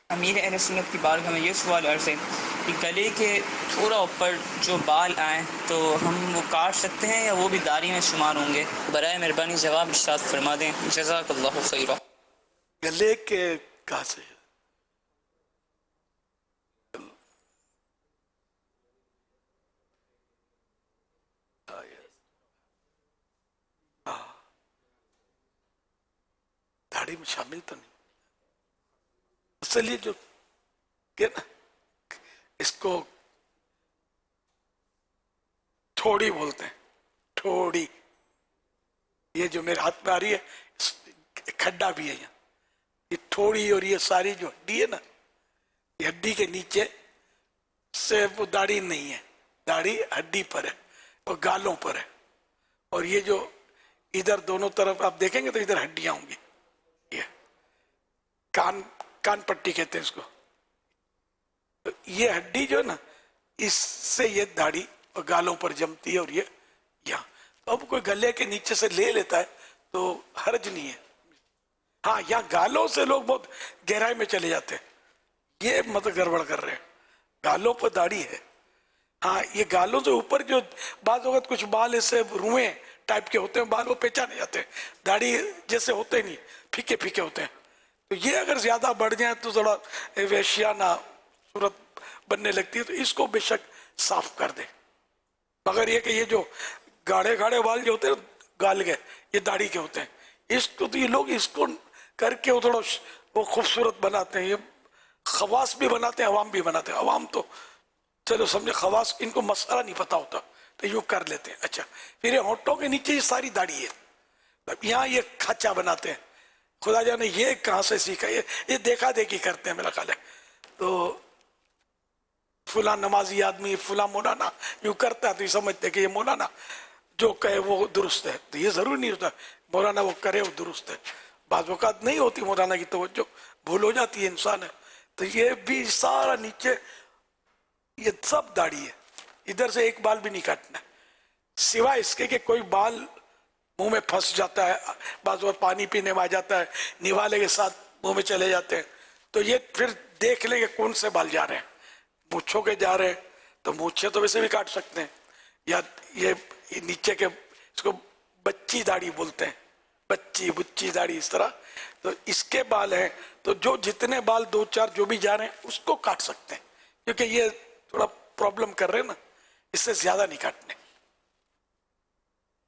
امیر اہل سنت کی بارگاہ میں یہ سوال عرض ہے کہ گلے کے تھوڑا اوپر جو بال آئیں تو ہم وہ کاٹ سکتے ہیں یا وہ بھی داڑھی میں شمار ہوں گے؟ برائے مہربانی جواب ارشاد فرما دیں، جزاک اللہ خیرا. گلے کے کہاں سے؟ داڑھی میں شامل تو نہیں. اصل یہ جو کہ نا اس کو تھوڑی بولتے ہیں، تھوڑی. یہ جو میرے ہاتھ میں آ رہی ہے کھڈا بھی ہے یہاں، یہ تھوڑی اور یہ ساری جو ہڈی ہے نا، یہ ہڈی کے نیچے سے وہ داڑھی نہیں ہے، داڑھی ہڈی پر ہے اور گالوں پر ہے. اور یہ جو ادھر دونوں طرف آپ دیکھیں گے تو ادھر ہڈیاں ہوں گی. یہ کان پٹی کہتے ہیں اس کو. یہ ہڈی جو ہے نا، اس سے یہ داڑھی اور گالوں پر جمتی ہے، اور یہ یہاں. اب کوئی گلے کے نیچے سے لے لیتا ہے تو حرج نہیں ہے. ہاں یہاں گالوں سے لوگ بہت گہرائی میں چلے جاتے ہیں، یہ مطلب گڑبڑ کر رہے ہیں. گالوں پر داڑھی ہے. ہاں یہ گالوں سے اوپر جو بعض اوقات کچھ بال ایسے روئیں ٹائپ کے ہوتے ہیں، بال وہ پہچانے جاتے ہیں، داڑھی جیسے ہوتے نہیں، پھیکے پھیکے ہوتے ہیں. تو یہ اگر زیادہ بڑھ جائیں تو ذرا وحشیانہ صورت بننے لگتی ہے، تو اس کو بے شک صاف کر دیں. مگر یہ کہ یہ جو گاڑے گاڑے بال جو ہوتے ہیں گال کے، یہ داڑھی کے ہوتے ہیں، اس کو تو یہ لوگ اس کو کر کے وہ تھوڑا وہ خوبصورت بناتے ہیں. یہ خواص بھی بناتے ہیں، عوام بھی بناتے ہیں. عوام تو چلو سمجھے، خواص ان کو مسئلہ نہیں پتا ہوتا تو یوں کر لیتے ہیں. اچھا پھر یہ ہونٹوں کے نیچے یہ ساری داڑھی ہے، یہاں یہ کھچا بناتے ہیں. خدا جانے یہ کہاں سے سیکھا، یہ دیکھا دیکھی کرتے ہیں میرا خیال ہے. تو فلاں نمازی آدمی، فلاں مولانا یوں کرتا ہے تو یہ سمجھتے کہ یہ مولانا جو کہے وہ درست ہے. تو یہ ضروری نہیں ہوتا مولانا وہ کرے وہ درست ہے. بعض اوقات نہیں ہوتی مولانا کی توجہ، بھول ہو جاتی ہے انسان ہے. تو یہ بھی سارا نیچے یہ سب داڑھی ہے، ادھر سے ایک بال بھی نہیں کاٹنا سوائے اس کے کہ کوئی بال منہ میں پھنس جاتا ہے، بعض وقت پانی پینے میں آ جاتا ہے، نوالے کے ساتھ منہ میں چلے جاتے ہیں. تو یہ پھر دیکھ لیں کہ کون سے بال جا رہے ہیں. مونچھوں کے جا رہے ہیں تو مونچھیں تو ویسے بھی کاٹ سکتے ہیں، یا یہ نیچے کے اس کو بچی داڑھی بولتے ہیں، بچی داڑھی اس طرح. تو اس کے بال ہیں تو جو جتنے بال دو چار جو بھی جا رہے ہیں اس کو کاٹ سکتے ہیں، کیونکہ یہ تھوڑا پرابلم کر رہے ہیں نا، اس سے زیادہ نہیں کاٹنے.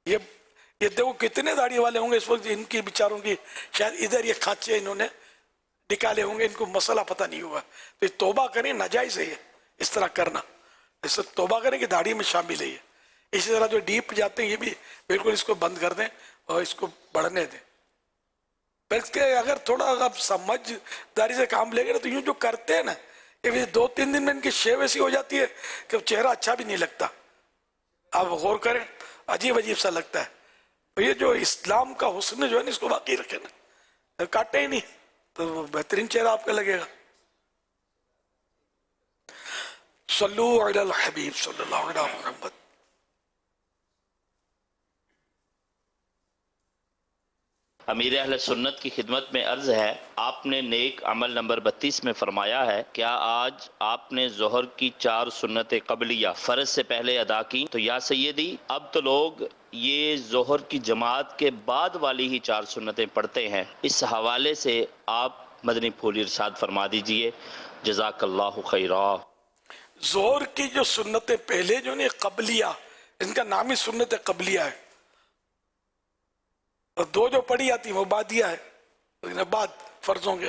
یہ دیکھو کتنے داڑھی والے ہوں گے اس وقت، ان کی بیچاروں کی شاید ادھر یہ کھانچے انہوں نے نکالے ہوں گے، ان کو مسئلہ پتہ نہیں ہوا. تو یہ توبہ کریں، ناجائز ہے یہ اس طرح کرنا. اس سے توبہ کریں کہ داڑھی میں شامل ہے یہ. اسی طرح جو ڈیپ جاتے ہیں یہ بھی بالکل اس کو بند کر دیں اور اس کو بڑھنے دیں. بلکہ اگر تھوڑا آپ سمجھداری سے کام لے گے نا تو یوں جو کرتے ہیں نا، یہ 2-3 دن میں ان کی شیو ایسی ہو جاتی ہے کہ چہرہ اچھا بھی نہیں لگتا. آپ غور کریں، عجیب عجیب سا لگتا ہے. یہ جو اسلام کا حسن جو ہے نا اس کو باقی رکھے نا، کاٹے ہی نہیں تو بہترین چہرہ آپ کا لگے گا. صلو علی الحبیب صلی اللہ علیہ محمد. امیر اہل سنت کی خدمت میں عرض ہے، آپ نے نیک عمل نمبر 32 میں فرمایا ہے، کیا آج آپ نے ظہر کی 4 سنت قبلیہ فرض سے پہلے ادا کی؟ تو یا سیدی، اب تو لوگ یہ ظہر کی جماعت کے بعد والی ہی 4 سنتیں پڑھتے ہیں. اس حوالے سے آپ مدنی پھول ارشاد فرما دیجئے، جزاک اللہ خیرا. ظہر کی جو سنتیں پہلے جو نہیں قبلیہ، ان کا نام ہی سنت قبلیہ ہے، اور 2 جو پڑھی آتی ہیں وہ بعدیہ ہے، لیکن بعد فرضوں کے.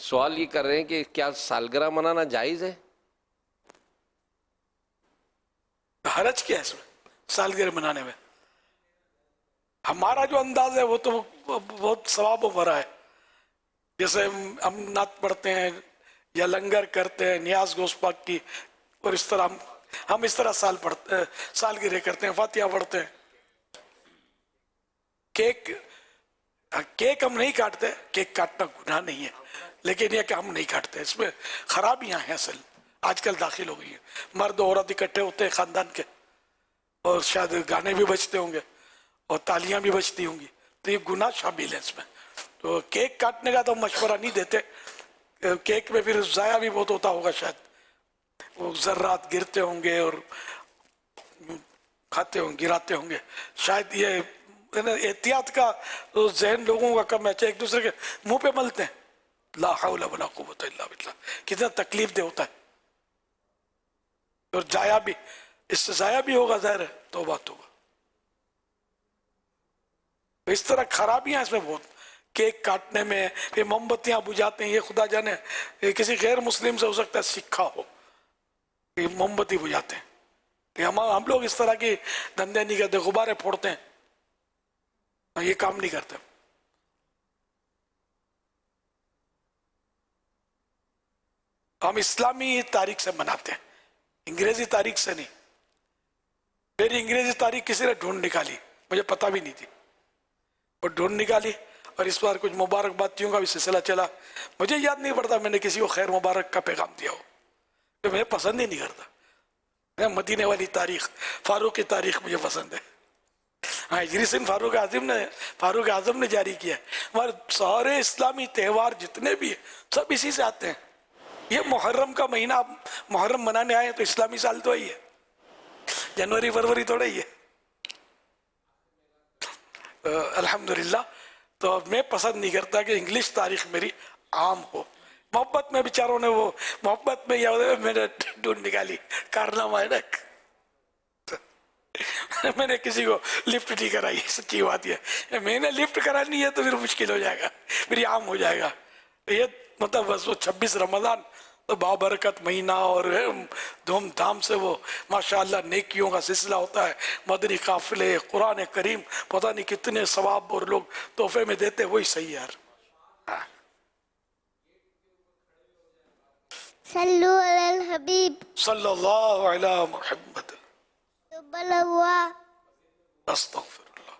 سوال یہ کر رہے ہیں کہ کیا سالگرہ منانا جائز ہے؟ حرج کیا ہے اس میں سالگرہ منانے میں؟ ہمارا جو انداز ہے وہ تو بہت ثواب و بھرا ہے. جیسے ہم نعت پڑھتے ہیں یا لنگر کرتے ہیں نیاز گوس پاک کی، اور اس طرح ہم اس طرح سالگرہ کرتے ہیں، فاتحہ پڑھتے ہیں. کیک ہم نہیں کاٹتے، کیک کاٹنا گناہ نہیں ہے، لیکن یہ کہ ہم نہیں کاٹتے، اس میں خرابیاں ہیں اصل آج کل داخل ہو گئی ہیں. مرد و عورت اکٹھے ہوتے ہیں خاندان کے، اور شاید گانے بھی بجتے ہوں گے اور تالیاں بھی بجتی ہوں گی، تو یہ گناہ شامل ہے اس میں. تو کیک کاٹنے کا تو مشورہ نہیں دیتے. کیک میں پھر ضائع بھی بہت ہوتا ہوگا، شاید وہ ذرات گرتے ہوں گے اور کھاتے ہوں گراتے ہوں گے. شاید یہ احتیاط کا ذہن لوگوں کا کم ہے، ایک دوسرے کے منہ پہ ملتے ہیں. لا حول ولا قوت الا باللہ، کتنا تکلیف دہ ہوتا ہے. اور ضائع بھی، اس سے ضائع بھی ہوگا، ظاہر ہے. توبہ توبہ. اس طرح خرابیاں اس میں بہت، کیک کاٹنے میں، پھر موم بتیاں بجھاتے ہیں. یہ خدا جانے کسی غیر مسلم سے ہو سکتا ہے سیکھا ہو، یہ موم بتی بجھاتے ہیں. کہ ہم لوگ اس طرح کی دھندے نہیں کرتے، غبارے پھوڑتے ہیں، یہ کام نہیں کرتے. ہم اسلامی تاریخ سے مناتے ہیں، انگریزی تاریخ سے نہیں. میری انگریزی تاریخ کسی نے ڈھونڈ نکالی، مجھے پتہ بھی نہیں تھی، اور ڈھونڈ نکالی. اور اس بار کچھ مبارکبادیوں کا بھی سلسلہ چلا. مجھے یاد نہیں پڑتا میں نے کسی کو خیر مبارک کا پیغام دیا ہو، کہ مجھے پسند ہی نہیں کرتا. مدینے والی تاریخ، فاروق کی تاریخ مجھے پسند ہے. ہاں، ہجری سن فاروق اعظم نے جاری کیا ہے. ہمارے سارے اسلامی تہوار جتنے بھی ہیں سب اسی سے آتے ہیں. یہ محرم کا مہینہ، آپ محرم منانے آئے تو اسلامی سال تو ہی ہے، جنوری فروری تھوڑا ہی ہے. الحمدللہ. تو میں پسند نہیں کرتا کہ انگلش تاریخ میری عام ہو. محبت میں بیچاروں نے وہ محبت میں میں نے ڈھونڈ نکالی کارنامہ ہے نا. میں نے کسی کو لفٹ نہیں کرائی، سچی بات یہ. میں نے لفٹ کرانی ہے تو پھر مشکل ہو جائے گا، پھر یہ عام ہو جائے گا. یہ مطلب بس وہ 26 رمضان تو بابرکت مہینہ، اور دھوم دھام سے وہ ماشاءاللہ نیکیوں کا سلسلہ ہوتا ہے. مدنی قافلے، قرآن کریم، پتہ نہیں کتنے ثواب اور لوگ تحفے میں دیتے. وہی صحیح یار. صلو علی الحبیب صلی اللہ علی محمد. استغفر اللہ.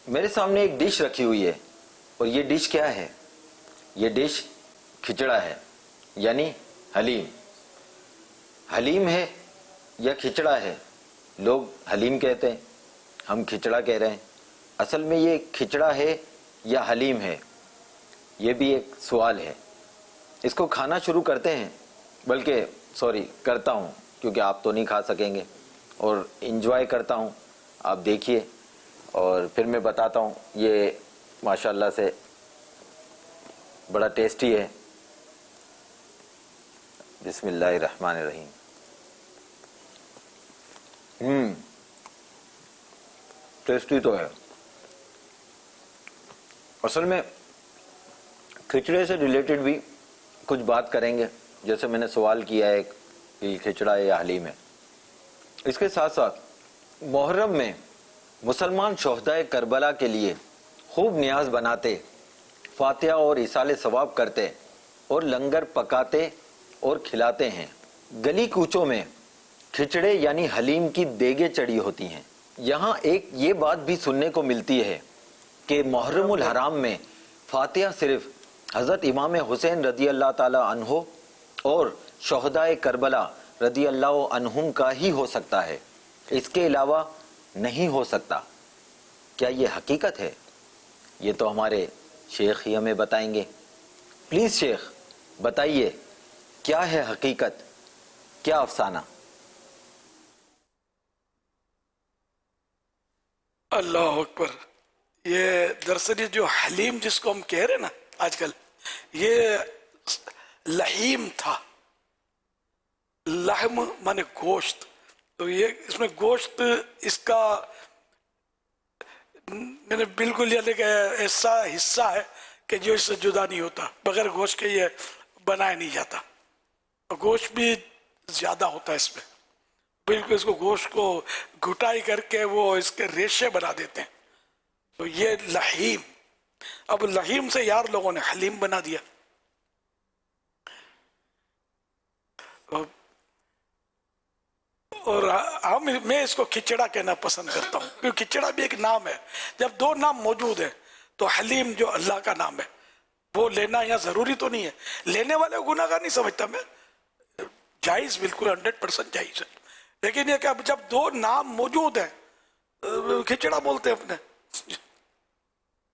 میرے سامنے ایک ڈش رکھی ہوئی ہے، اور یہ ڈش کیا ہے؟ یہ ڈش کھچڑا ہے، یعنی حلیم. حلیم ہے یا کھچڑا ہے؟ لوگ حلیم کہتے ہیں، ہم کھچڑا کہہ رہے ہیں. اصل میں یہ کھچڑا ہے یا حلیم ہے؟ یہ بھی ایک سوال ہے. اس کو کھانا شروع کرتے ہیں، بلکہ کرتا ہوں، کیونکہ آپ تو نہیں کھا سکیں گے، اور انجوائے کرتا ہوں. آپ دیکھیے اور پھر میں بتاتا ہوں. یہ ماشاءاللہ سے بڑا ٹیسٹی ہے. بسم اللہ الرحمن الرحیم. ٹیسٹی تو ہے. اصل میں کھچڑے سے ریلیٹڈ بھی کچھ بات کریں گے، جیسے میں نے سوال کیا ہے کہ کھچڑا ہے یا حلیم ہے. اس کے ساتھ ساتھ محرم میں مسلمان شہدائے کربلا کے لیے خوب نیاز بناتے، فاتحہ اور ایصال ثواب کرتے، اور لنگر پکاتے اور کھلاتے ہیں. گلی کوچوں میں کھچڑے یعنی حلیم کی دیگیں چڑھی ہوتی ہیں. یہاں ایک یہ بات بھی سننے کو ملتی ہے کہ محرم الحرام میں فاتحہ صرف حضرت امام حسین رضی اللہ تعالی عنہ اور شہدائے کربلا رضی اللہ عنہم کا ہی ہو سکتا ہے، اس کے علاوہ نہیں ہو سکتا. کیا یہ حقیقت ہے؟ یہ تو ہمارے شیخ ہی ہمیں بتائیں گے. پلیز شیخ بتائیے، کیا ہے حقیقت، کیا افسانہ؟ اللہ اکبر. یہ دراصل جو حلیم جس کو ہم کہہ رہے ہیں نا، آج کل، یہ لحیم تھا، لحم مانے گوشت، تو یہ اس میں گوشت اس کا بالکل یعنی کہ ایسا حصہ ہے کہ جو اس سے جدا نہیں ہوتا، بغیر گوشت کے یہ بنایا نہیں جاتا، اور گوشت بھی زیادہ ہوتا ہے اس میں، بالکل اس کو گوشت کو گھٹائی کر کے وہ اس کے ریشے بنا دیتے ہیں، تو یہ لحیم. اب لحیم سے یار لوگوں نے حلیم بنا دیا. اور میں اس کو کھچڑا کہنا پسند کرتا ہوں، کیونکہ کھچڑا بھی ایک نام ہے. جب دو نام موجود ہیں تو حلیم جو اللہ کا نام ہے وہ لینا یہاں ضروری تو نہیں ہے. لینے والے گناہ گار نہیں سمجھتا میں، جائز، بالکل 100% جائز ہے. لیکن یہ کہ اب جب دو نام موجود ہیں، کھچڑا بولتے ہیں اپنے،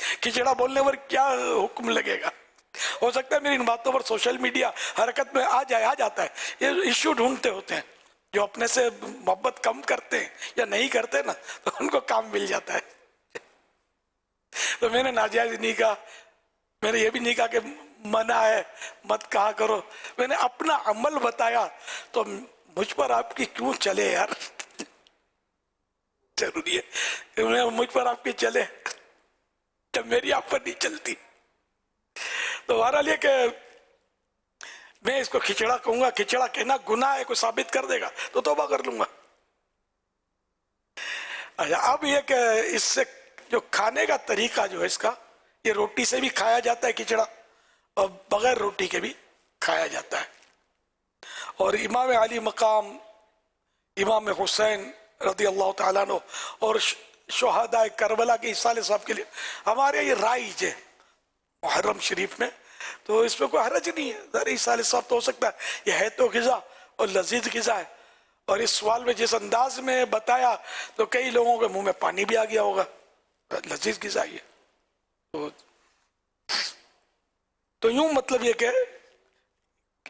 کھچڑا بولنے پر کیا حکم لگے گا؟ ہو سکتا ہے میری ان باتوں پر سوشل میڈیا حرکت میں آ جاتا ہے. یہ ایشو ڈھونڈتے ہوتے ہیں جو اپنے سے محبت کم کرتے ہیں یا نہیں کرتے نا، تو ان کو کام مل جاتا ہے. تو میں نے ناجائز نہیں کہا، میں نے یہ بھی نہیں کہا کہ منع ہے مت کہا کرو، میں نے اپنا عمل بتایا. تو مجھ پر آپ کی کیوں چلے یار؟ ضروری ہے کہ مجھ پر آپ کی چلے جب میری آپ پر نہیں چلتی. تو بہرحال یہ کہ میں اس کو کھچڑا کہوں گا. کھچڑا کہنا گناہ ہے، کوئی ثابت کر دے گا تو توبہ کر لوں گا. اچھا، اب یہ کہ اس سے جو کھانے کا طریقہ جو ہے اس کا، یہ روٹی سے بھی کھایا جاتا ہے کھچڑا، اور بغیر روٹی کے بھی کھایا جاتا ہے. اور امام علی مقام امام حسین رضی اللہ تعالیٰ عنہ اور شہداء کربلا کے اصال صاحب کے لیے ہمارے یہ رائج ہے محرم شریف میں، تو اس میں کوئی حرج نہیں ہے. ذرا اصال صاحب تو ہو سکتا ہے، یہ ہے تو غذا اور لذیذ غذا ہے. اور اس سوال میں جس انداز میں بتایا تو کئی لوگوں کے منہ میں پانی بھی آ گیا ہوگا. لذیذ غذا یہ تو یوں مطلب یہ کہ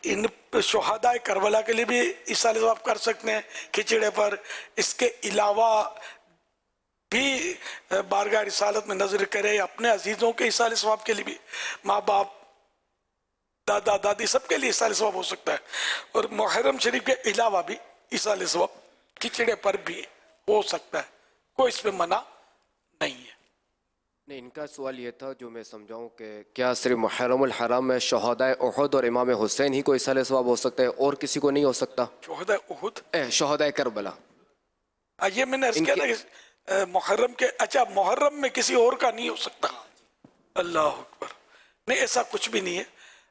ان شہداء کربلا کے لیے بھی اصال ثواب کر سکتے ہیں کھچڑے پر. اس کے علاوہ بھی بارگاہ رسالت میں نظر کرے اپنے عزیزوں کے اصال ثواب کے لیے بھی، ماں باپ دادا دادی سب کے لیے اصال ثواب ہو سکتا ہے. اور محرم شریف کے علاوہ بھی اصال ثواب کھچڑے پر بھی ہو سکتا ہے، کوئی اس میں منع نہیں ہے. نہیں، ان کا سوال یہ تھا جو میں سمجھاؤں کہ کیا صرف محرم الحرام میں شہداء احد اور امام حسین ہی کو اصال ثواب ہو سکتا ہے اور کسی کو نہیں ہو سکتا؟ شہداء احد، شہداء کربلا. یہ میں نے عرض کیا تھا محرم کے، اچھا محرم میں کسی اور کا نہیں ہو سکتا. اللہ اکبر. نہیں، ایسا کچھ بھی نہیں ہے.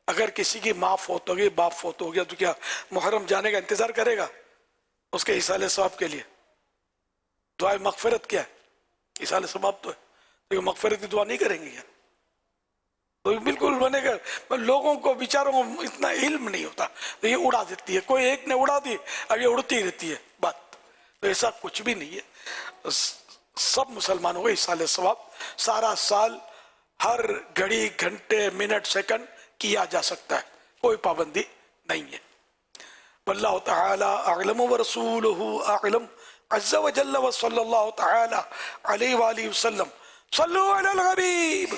اگر کسی کی ماں فوت ہو گئی، باپ فوت ہو گیا، تو کیا محرم جانے کا انتظار کرے گا اس کے اصال ثواب کے لیے؟ دعائے مغفرت کیا ہے؟ اصال ثواب تو ہے، تو مغفرت کی دعا نہیں کریں گے؟ تو بالکل بنے گا. لوگوں کو بیچاروں کو اتنا علم نہیں ہوتا تو یہ اڑا دیتی ہے، کوئی ایک نے اڑا دی، اب یہ اڑتی رہتی ہے بات. تو ایسا کچھ بھی نہیں ہے. سب مسلمانوں کو اصال ثواب سارا سال ہر گھڑی گھنٹے منٹ سیکنڈ کیا جا سکتا ہے، کوئی پابندی نہیں ہے. واللہ تعالی اعلم ورسولہ اعلم عز وجل وصلی اللہ تعالی علیہ وآلہ وسلم. صلو علی الحبیب.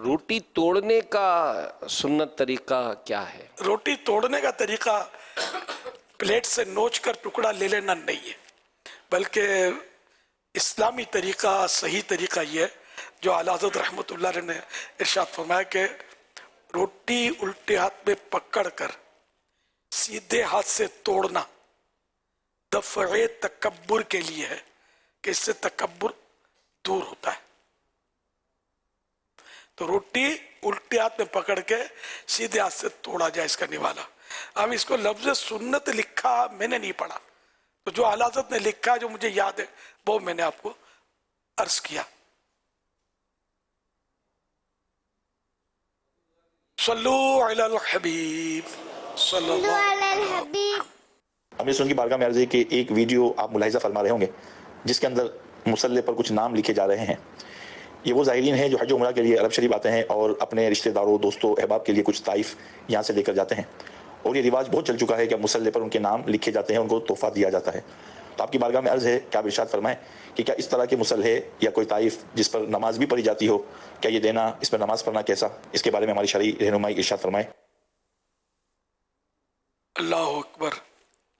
روٹی توڑنے کا سنت طریقہ کیا ہے؟ روٹی توڑنے کا طریقہ پلیٹ سے نوچ کر ٹکڑا لے لینا نہیں ہے، بلکہ اسلامی طریقہ، صحیح طریقہ یہ ہے جو اعلیٰ حضرت رحمۃ اللہ علیہ نے ارشاد فرمایا کہ روٹی الٹے ہاتھ میں پکڑ کر سیدھے ہاتھ سے توڑنا دفع تکبر کے لیے ہے، کہ اس سے تکبر دور ہوتا ہے. تو روٹی الٹے ہاتھ میں پکڑ کے سیدھے ہاتھ سے توڑا جائے، اس کا نوالا. اب اس کو لفظ سنت لکھا میں نے نہیں پڑھا، تو جو اعلیٰ حضرت نے لکھا جو مجھے یاد ہے وہ میں نے آپ کو عرض کیا. صلو علی الحبیب صلی اللہ علیہ وسلم. امیر سنت کی بارگاہ میں عرض ہے کہ ایک ویڈیو آپ ملاحظہ فرما رہے ہوں گے جس کے اندر مصلی پر کچھ نام لکھے جا رہے ہیں. یہ وہ زائرین ہیں جو حج و عمرہ کے لیے عرب شریف آتے ہیں اور اپنے رشتہ داروں، دوستوں، احباب کے لیے کچھ طائف یہاں سے لے کر جاتے ہیں. اور یہ رواج بہت چل چکا ہے کہ مصلی پر ان کے نام لکھے جاتے ہیں، ان کو تحفہ دیا جاتا ہے. تو آپ کی بارگاہ میں عرض ہے کہ آپ ارشاد فرمائیں کہ کیا اس طرح کے مصلح یا کوئی طائف جس پر نماز بھی پڑھی جاتی ہو، کیا یہ دینا، اس پر نماز پڑھنا کیسا، اس کے بارے میں ہماری شرعی رہنمائی ارشاد فرمائیں۔ اللہ اکبر۔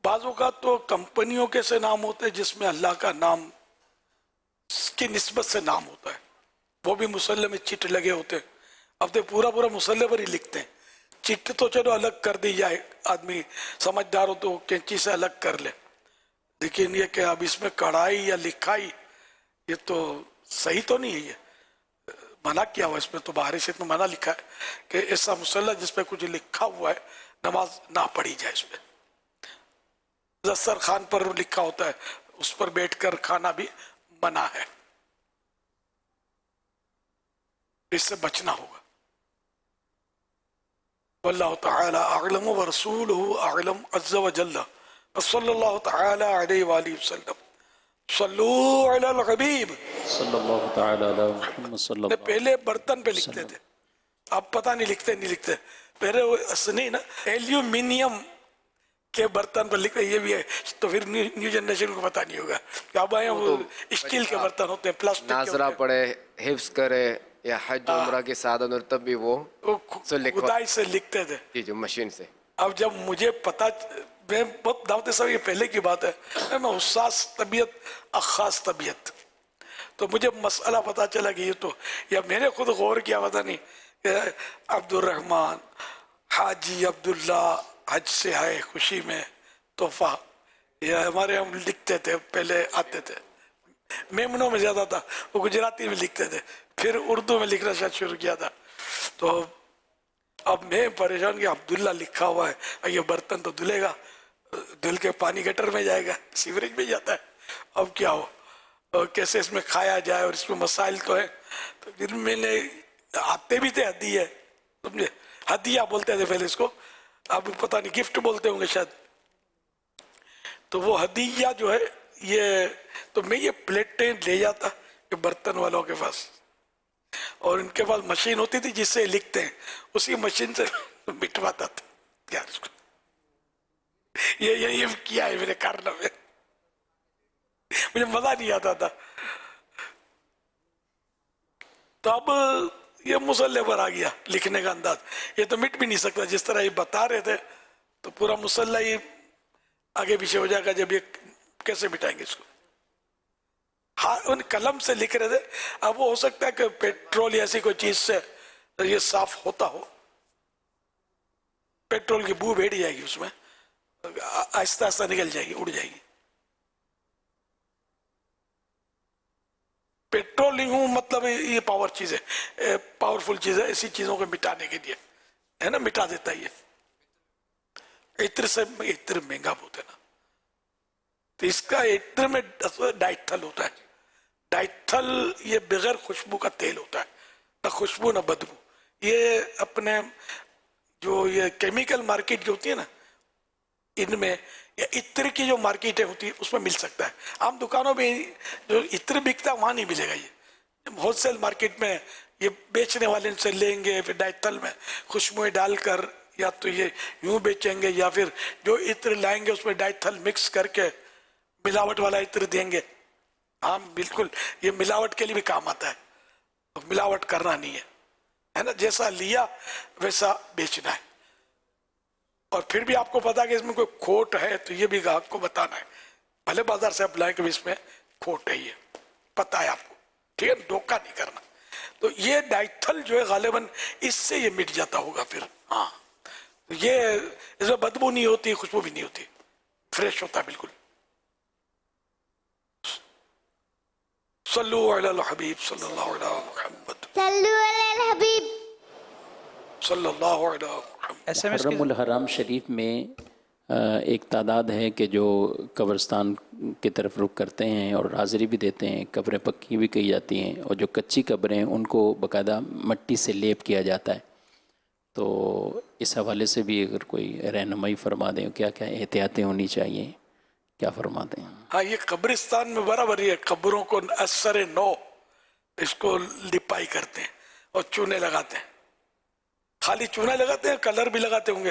بعض اوقات تو کمپنیوں کے سے نام ہوتے ہیں جس میں اللہ کا نام کی نسبت سے نام ہوتا ہے، وہ بھی مصلح میں چٹ لگے ہوتے ہیں۔ اب تو پورا مصلح پر ہی لکھتے ہیں، چٹ تو چلو الگ کر دی جائے، آدمی سمجھدار ہو تو کینچی سے الگ کر لے، لیکن یہ کہ اب اس میں کڑھائی یا لکھائی، یہ تو صحیح تو نہیں ہے، یہ منع کیا ہوا اس میں، تو باہر سے منع لکھا ہے کہ ایسا مصلح جس پہ کچھ لکھا ہوا ہے نماز نہ پڑھی جائے اس پہ۔ دسترخوان پر لکھا ہوتا ہے اس پر بیٹھ کر کھانا بھی منع ہے، اس سے بچنا ہوگا۔ واللہ تعالی اعلم ورسولہ اعلم عز وجل، صلی اللہ تعالی علیہ وآلہ وسلم۔ صلو علی الحبیب صلی اللہ تعالی علی محمد صلی اللہ۔ پہلے برتن پہ لکھتے تھے، اب پتہ نہیں لکھتے، پہلے نہیں نا ایلومینیم کے برتن پر لکھتے، یہ بھی ہے تو پھر نیو جنریشن کو پتہ نہیں ہوگا کہ اب آئے وہ اسٹیل کے برتن ہوتے ہیں، پلاسٹک کے ناظرہ پڑھے، حفظ کرے یا حج عمرہ کی سعادت، اور تب بھی وہ خدائی سے لکھتے تھے، جی مشین سے۔ اب جب مجھے پتہ، میں بہت دعوت صاحب یہ پہلے کی بات ہے، میں حساس طبیعت، اخاص طبیعت، تو مجھے مسئلہ پتہ چلا کہ یہ تو، یا میں نے خود غور کیا پتہ نہیں کہ عبد الرحمن حاجی عبداللہ حج سے آئے خوشی میں تحفہ، یہ ہمارے ہم لکھتے تھے، پہلے آتے تھے، میمنوں میں زیادہ تھا، وہ گجراتی میں لکھتے تھے، پھر اردو میں لکھنا شاید شروع کیا تھا، تو اب میں پریشان کہ عبداللہ لکھا ہوا ہے، یہ برتن تو دھلے گا، دھل کے پانی گٹر میں جائے گا، سیوریج میں جاتا ہے، اب کیا ہو، اور کیسے اس میں کھایا جائے، اور اس میں مسائل تو ہیں، تو پھر میں نے آتے بھی تھے ہدیہ، سمجھے، ہدیہ بولتے تھے پہلے اس کو، اب پتہ نہیں گفٹ بولتے ہوں گے شاید، تو وہ ہدیہ جو ہے یہ، تو میں یہ پلیٹیں لے جاتا کہ برتن والوں کے پاس، اور ان کے پاس مشین ہوتی تھی جس سے لکھتے ہیں، اسی مشین سے مٹواتا تھا یار اس کو، یہ کیا ہے میرے کارنامے، مجھے مزہ نہیں آتا تھا۔ تو اب یہ مصلح پر آ گیا لکھنے کا انداز، یہ تو مٹ بھی نہیں سکتا، جس طرح یہ بتا رہے تھے تو پورا مصلح ہی آگے پیچھے ہو جائے گا، جب یہ کیسے مٹائیں گے اس کو، ہاں ان قلم سے لکھ رہے تھے، اب وہ ہو سکتا ہے کہ پیٹرول یا ایسی کوئی چیز سے یہ صاف ہوتا ہو، پیٹرول کی بو بیٹھ جائے گی اس میں، آہستہ آہستہ نکل جائے گی، اڑ جائے گی۔ پیٹرولنگ مطلب یہ پاور چیز ہے، پاورفل چیز ہے، ایسی چیزوں کو مٹانے کے لیے ہے نا، مٹا دیتا ہے یہ۔ عطر سے عطر مہنگا بہت ہے نا، تو اس کا عطر میں ڈائتھل ہوتا ہے، ڈائتھل یہ بغیر خوشبو کا تیل ہوتا ہے، نہ خوشبو نہ بدبو، یہ اپنے جو یہ کیمیکل مارکیٹ جو ہوتی ہے نا، ان میں یا عطر کی جو مارکیٹیں ہوتی ہیں اس میں مل سکتا ہے، عام دکانوں میں جو عطر بکتا ہے وہاں نہیں ملے گا، یہ ہول سیل مارکیٹ میں یہ بیچنے والے سے لیں گے، پھر ڈائتھل میں خوشبوئیں ڈال کر یا تو یہ یوں بیچیں گے، یا پھر جو عطر لائیں گے اس میں ڈائتھل مکس کر کے ملاوٹ والا عطر دیں گے۔ ہاں بالکل، یہ ملاوٹ کے لیے بھی کام آتا ہے، ملاوٹ کرنا نہیں ہے نا، جیسا لیا ویسا بیچنا ہے، اور پھر بھی آپ کو پتا کہ اس میں کوئی کھوٹ ہے تو یہ بھی گاہک کو بتانا ہے، بھلے بازار سے آپ لائیں کہ اس میں کھوٹ ہے، یہ پتا ہے آپ کو، ٹھیک ہے، دھوکہ نہیں کرنا۔ تو یہ ڈائتھل جو ہے غالباً اس سے یہ مٹ جاتا ہوگا پھر، ہاں یہ اس میں بدبو نہیں ہوتی، خوشبو بھی نہیں ہوتی، فریش ہوتا ہے بالکل۔ صلو علی الحبیب صلی اللہ علیہ محمد، صلو علی الحبیب صلی اللہ علیہ محمد۔ حرم الحرام شریف میں ایک تعداد ہے کہ جو قبرستان کی طرف رخ کرتے ہیں اور حاضری بھی دیتے ہیں، قبریں پکی بھی کی جاتی ہیں، اور جو کچی قبریں ہیں ان کو باقاعدہ مٹی سے لیپ کیا جاتا ہے، تو اس حوالے سے بھی اگر کوئی رہنمائی فرما دیں، کیا کیا احتیاطیں ہونی چاہیے، کیا فرماتے ہیں؟ ہاں یہ قبرستان میں برابر یہ قبروں کو اثر نو اس کو لپائی کرتے ہیں اور چونے لگاتے ہیں، خالی چونا لگاتے ہیں، کلر بھی لگاتے ہوں گے،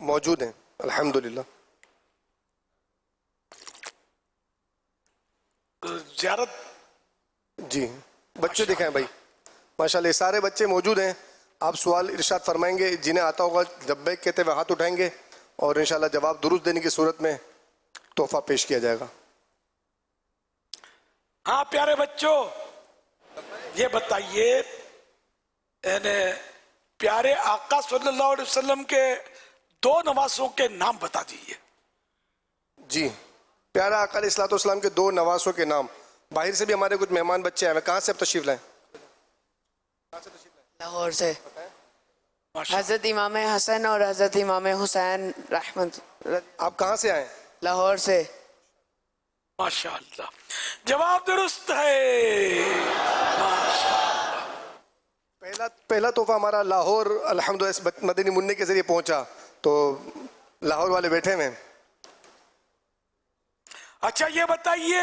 موجود ہیں الحمدللہ. زیارت جی بچے دکھائیں بھائی ماشاءاللہ. سارے بچے موجود ہیں. آپ سوال ارشاد فرمائیں گے, جنہیں آتا ہوگا لبیک کہتے ہوئے ہاتھ اٹھائیں گے اور انشاءاللہ جواب درست دینے کی صورت میں تحفہ پیش کیا جائے گا. ہاں پیارے بچوں, یہ بتائیے یعنی پیارے آقا صلی اللہ علیہ وسلم کے 2 نواسوں کے نام بتا دیجیے. جی پیارا آقا علیہ الصلوۃ والسلام کے 2 نواسوں کے نام. باہر سے بھی ہمارے کچھ مہمان بچے آئے ہیں. کہاں سے اب تشریف لائیں؟ لاہور سے. حضرت امام حسن اور حضرت امام حسین رحمت. آپ کہاں سے آئے؟ لاہور سے. ماشاءاللہ جواب درست ہے. پہلا تحفہ ہمارا لاہور الحمدللہ مدنی منع کے ذریعے پہنچا, تو لاہور والے بیٹھے ہوئے. اچھا یہ بتائیے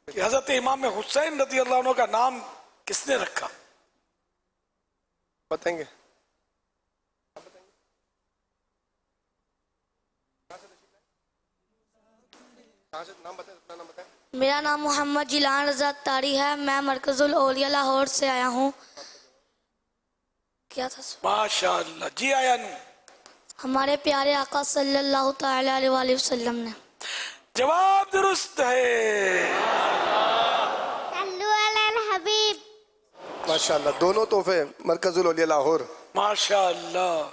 کہ حضرت امام حسین رضی اللہ عنہ کا نام کس نے رکھا؟ بتائیں گے؟ میرا نام محمد جیلان رضا تاری ہے. میں مرکز الاولیاء لاہور سے آیا ہوں. کیا تھا؟ ماشاءاللہ. جی آیا نو. ہمارے پیارے آقا صلی اللہ تعالی علیہ وآلہ وسلم نے. جواب درست ہے. صلو علی الحبیب. ماشاءاللہ دونوں تحفے مرکز الاولیاء لاہور. ماشاءاللہ.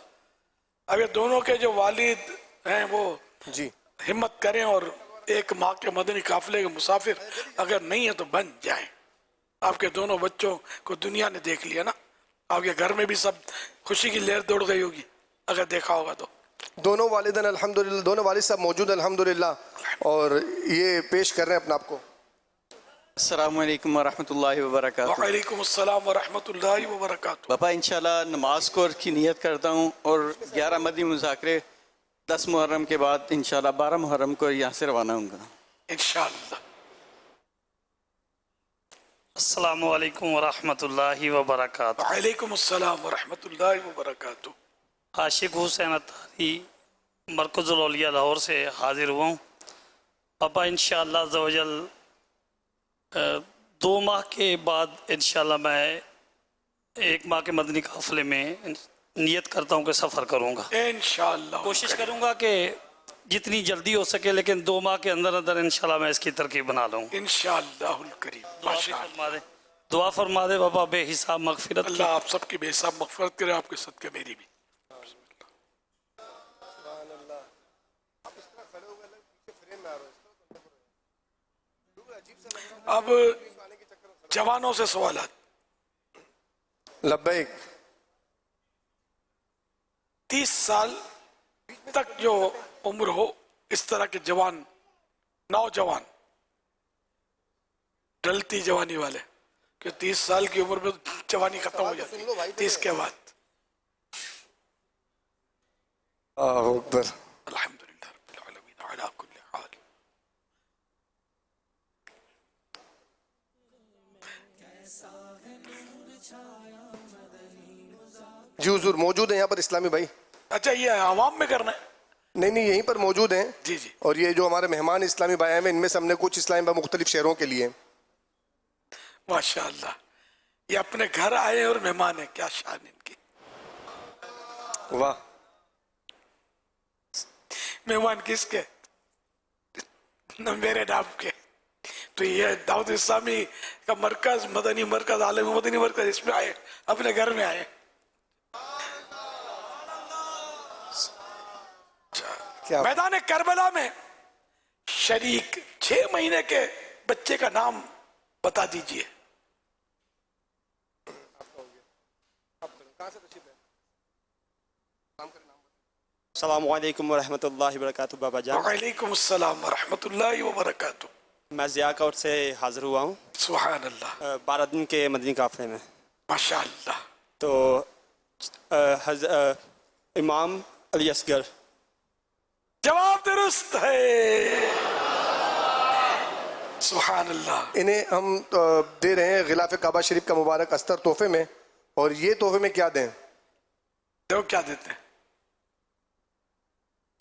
اب یہ دونوں کے جو والد ہیں وہ جی ہمت کریں اور ایک ماہ کے مدنی قافلے کے مسافر اگر نہیں ہے تو بن جائیں. آپ کے دونوں بچوں کو دنیا نے دیکھ لیا نا. آپ کے گھر میں بھی سب خوشی کی لہر دوڑ گئی ہوگی اگر دیکھا ہوگا تو. دونوں والدین الحمدللہ, دونوں والد صاحب موجود ہیں الحمدللہ, اور یہ پیش کر رہے ہیں اپنے آپ کو. السلام علیکم ورحمۃ اللہ وبرکاتہ. وعلیکم السلام ورحمۃ اللہ وبرکاتہ. باپا انشاءاللہ نماز کو کی نیت کرتا ہوں اور 11 مدنی مذاکرے 10 محرم کے بعد انشاءاللہ 12 محرم کو یہاں سے روانہ ہوں گا انشاءاللہ. السلام علیکم ورحمۃ اللہ وبرکاتہ. وعلیکم السلام ورحمۃ اللہ وبرکاتہ. عاشق حسین اتاری مرکز الاولیاء لاہور سے حاضر ہوا ہوں. پاپا انشاءاللہ عز و جل 2 ماہ کے بعد انشاءاللہ میں 1 ماہ کے مدنی قافلے میں نیت کرتا ہوں کہ سفر کروں گا انشاءاللہ. کوشش کروں گا کہ جتنی جلدی ہو سکے, لیکن 2 ماہ کے اندر اندر انشاءاللہ میں اس کی ترکیب بنا لوں. انشاءاللہ الکریم. دعا فرما دے بابا بے حساب مغفرت. اللہ آپ سب کی بے حساب مغفرت کرے, آپ کے صدقے میری بھی. اب جوانوں سے سوالات. لبیک. 30 سال تک جو عمر ہو اس طرح کے جوان نوجوان ڈلتی جوانی والے, کہ 30 سال کی عمر میں جوانی ختم ہو جاتی ہے 30 کے بعد. اللہ اکبر. الحمدللہ رب العالمین علی کل حال. جی حضور موجود ہیں یہاں پر اسلامی بھائی. اچھا یہ عوام میں کرنا ہے؟ نہیں یہیں پر موجود ہیں. جی جی. اور یہ جو ہمارے مہمان اسلامی بھائی ہیں ان میں سے ہم نے کچھ اسلامی بھائی مختلف شہروں کے لیے. ماشاءاللہ یہ اپنے گھر آئے اور مہمان ہیں, کیا شان ان کی. واہ. مہمان کس کے؟ نہ میرے نام کے. تو یہ دعوت اسلامی کا مرکز, مدنی مرکز, عالمی مدنی مرکز, اس میں آئے, اپنے گھر میں آئے. میدان کربلا میں شریک 6 مہینے کے بچے کا نام بتا دیجئے. السلام علیکم ورحمۃ اللہ وبرکاتہ. بابا جان. وعلیکم السلام ورحمۃ اللہ وبرکاتہ. میں ضیاء کوٹ سے حاضر ہوا ہوں. سبحان اللہ. 12 دن کے مدنی قافلے میں. ماشاءاللہ. تو امام علی اصغر. جواب درست ہے. سبحان اللہ. انہیں ہم دے رہے ہیں غلاف کعبہ شریف کا مبارک استر تحفے میں, اور یہ تحفے میں کیا دیں؟ دیکھو کیا دیتے ہیں.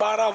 12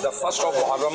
The first of Muharram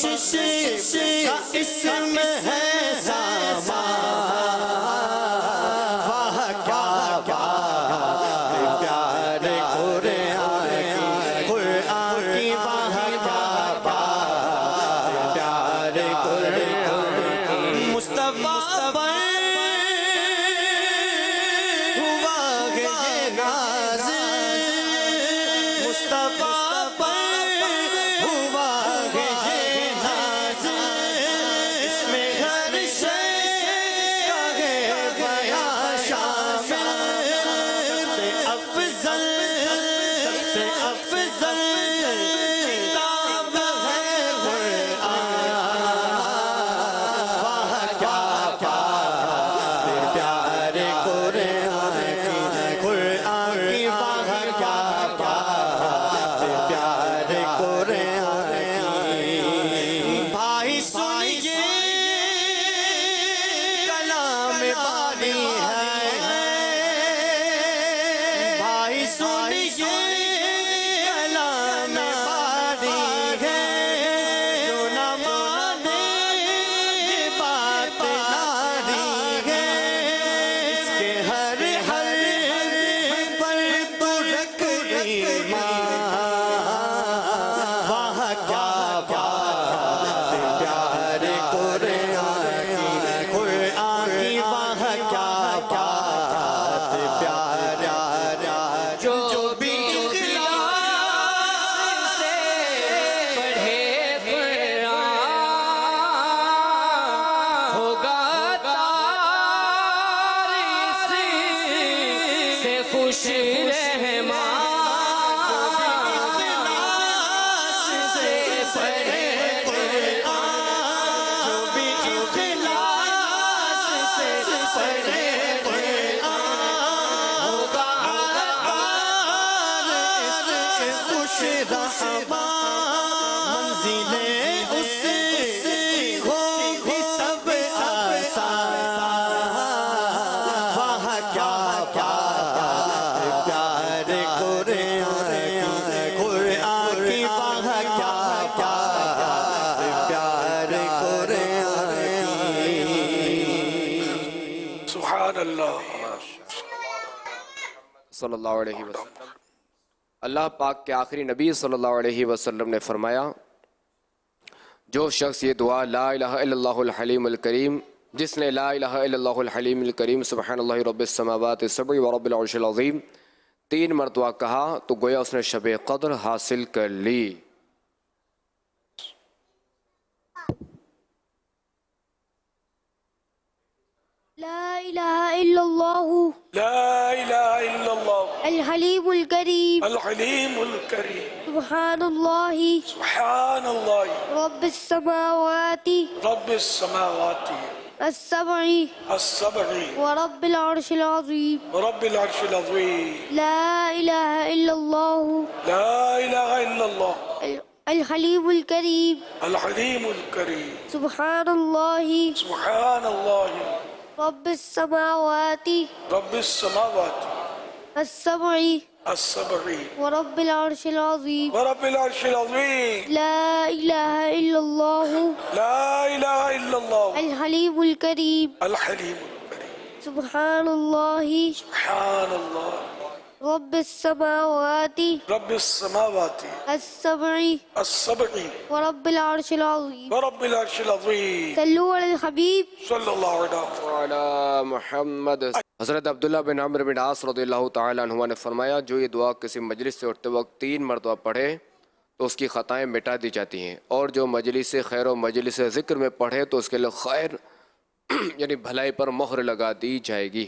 بخشش کا اسم ہے زمان، واہ کیا بات پیارے قرآن کی، واہ کیا بات پیارے قرآن، مصطفیٰ پر ہوا ہے یہ ناز، مصطفیٰ پر ہوا ہے یہ ناز، اس میں ہر شے کا ہے بیان شامل، سب سے افضل کتاب ہے قرآن، واہ کیا بات پیارے قرآن کی، واہ کیا بات پیارے قرآن کی۔ بھائی سنیے کلام باری ہے، بھائی سنیے کلام باری ہے، جو نہ مانے بات ناری ہے، اس کے ہر پر تو رکھ ایمان، واہ کیا بات پیارے قرآن کی، واہ کیا بات پیارا، جو بھی اخلاص سے پڑھے قرآن، ہوگا تاریخ سے خوش رحمان، جو بھی اخلاص سے پڑھے قرآن، جو بھی اخلاص سے پڑھے قرآن، ہوگا تاریخ سے خوش رحمان، منزلیں اس ہوگی سب آسان، واہ کیا بات پیارے قرآن کی، واہ کیا بات پیارے قرآن کی۔ سبحان اللہ۔ صلی اللہ علیہ وسلم۔ اللہ پاک کے آخری نبی صلی اللہ علیہ وسلم نے فرمایا، جو شخص یہ دعا لا الہ الا اللہ الحلیم الکریم، جس نے لا الہ الا اللہ الحلیم الکریم سبحان اللہ رب السماوات السبع ورب العرش العظیم 3 مرتبہ کہا تو گویا اس نے شب قدر حاصل کر لی۔ لا الہ الا اللہ لا الہ الا اللہ الحلیم الکریم الحلیم الکریم سبحان اللہ سبحان اللہ رب السماوات رب السماوات السبع السبع ورب العرش العظیم رب العرش العظیم لا الہ الا اللہ لا الہ الا اللہ الحلیم الکریم الحلیم الکریم سبحان اللہ سبحان اللہ رب السماوات رب السماوات السبع السبع ورب العرش العظیم ورب العرش العظیم لا الہ الا اللہ لا الہ الا اللہ الحلیم الکریم الحلیم الکریم سبحان اللہ سبحان اللہ رب السماوات رب السماوات السبع السبع ورب العرش العظیم ورب العرش العظیم صلو علی الحبیب صلی اللہ علیہ محمد۔ حضرت عبداللہ بن عمرو بن عاص رضی اللہ تعالیٰ عنہ نے فرمایا، جو یہ دعا کسی مجلس سے اٹھتے وقت 3 مرتبہ پڑھے تو اس کی خطائیں مٹا دی جاتی ہیں، اور جو مجلس خیر و مجلس ذکر میں پڑھے تو اس کے لیے خیر یعنی بھلائی پر مہر لگا دی جائے گی۔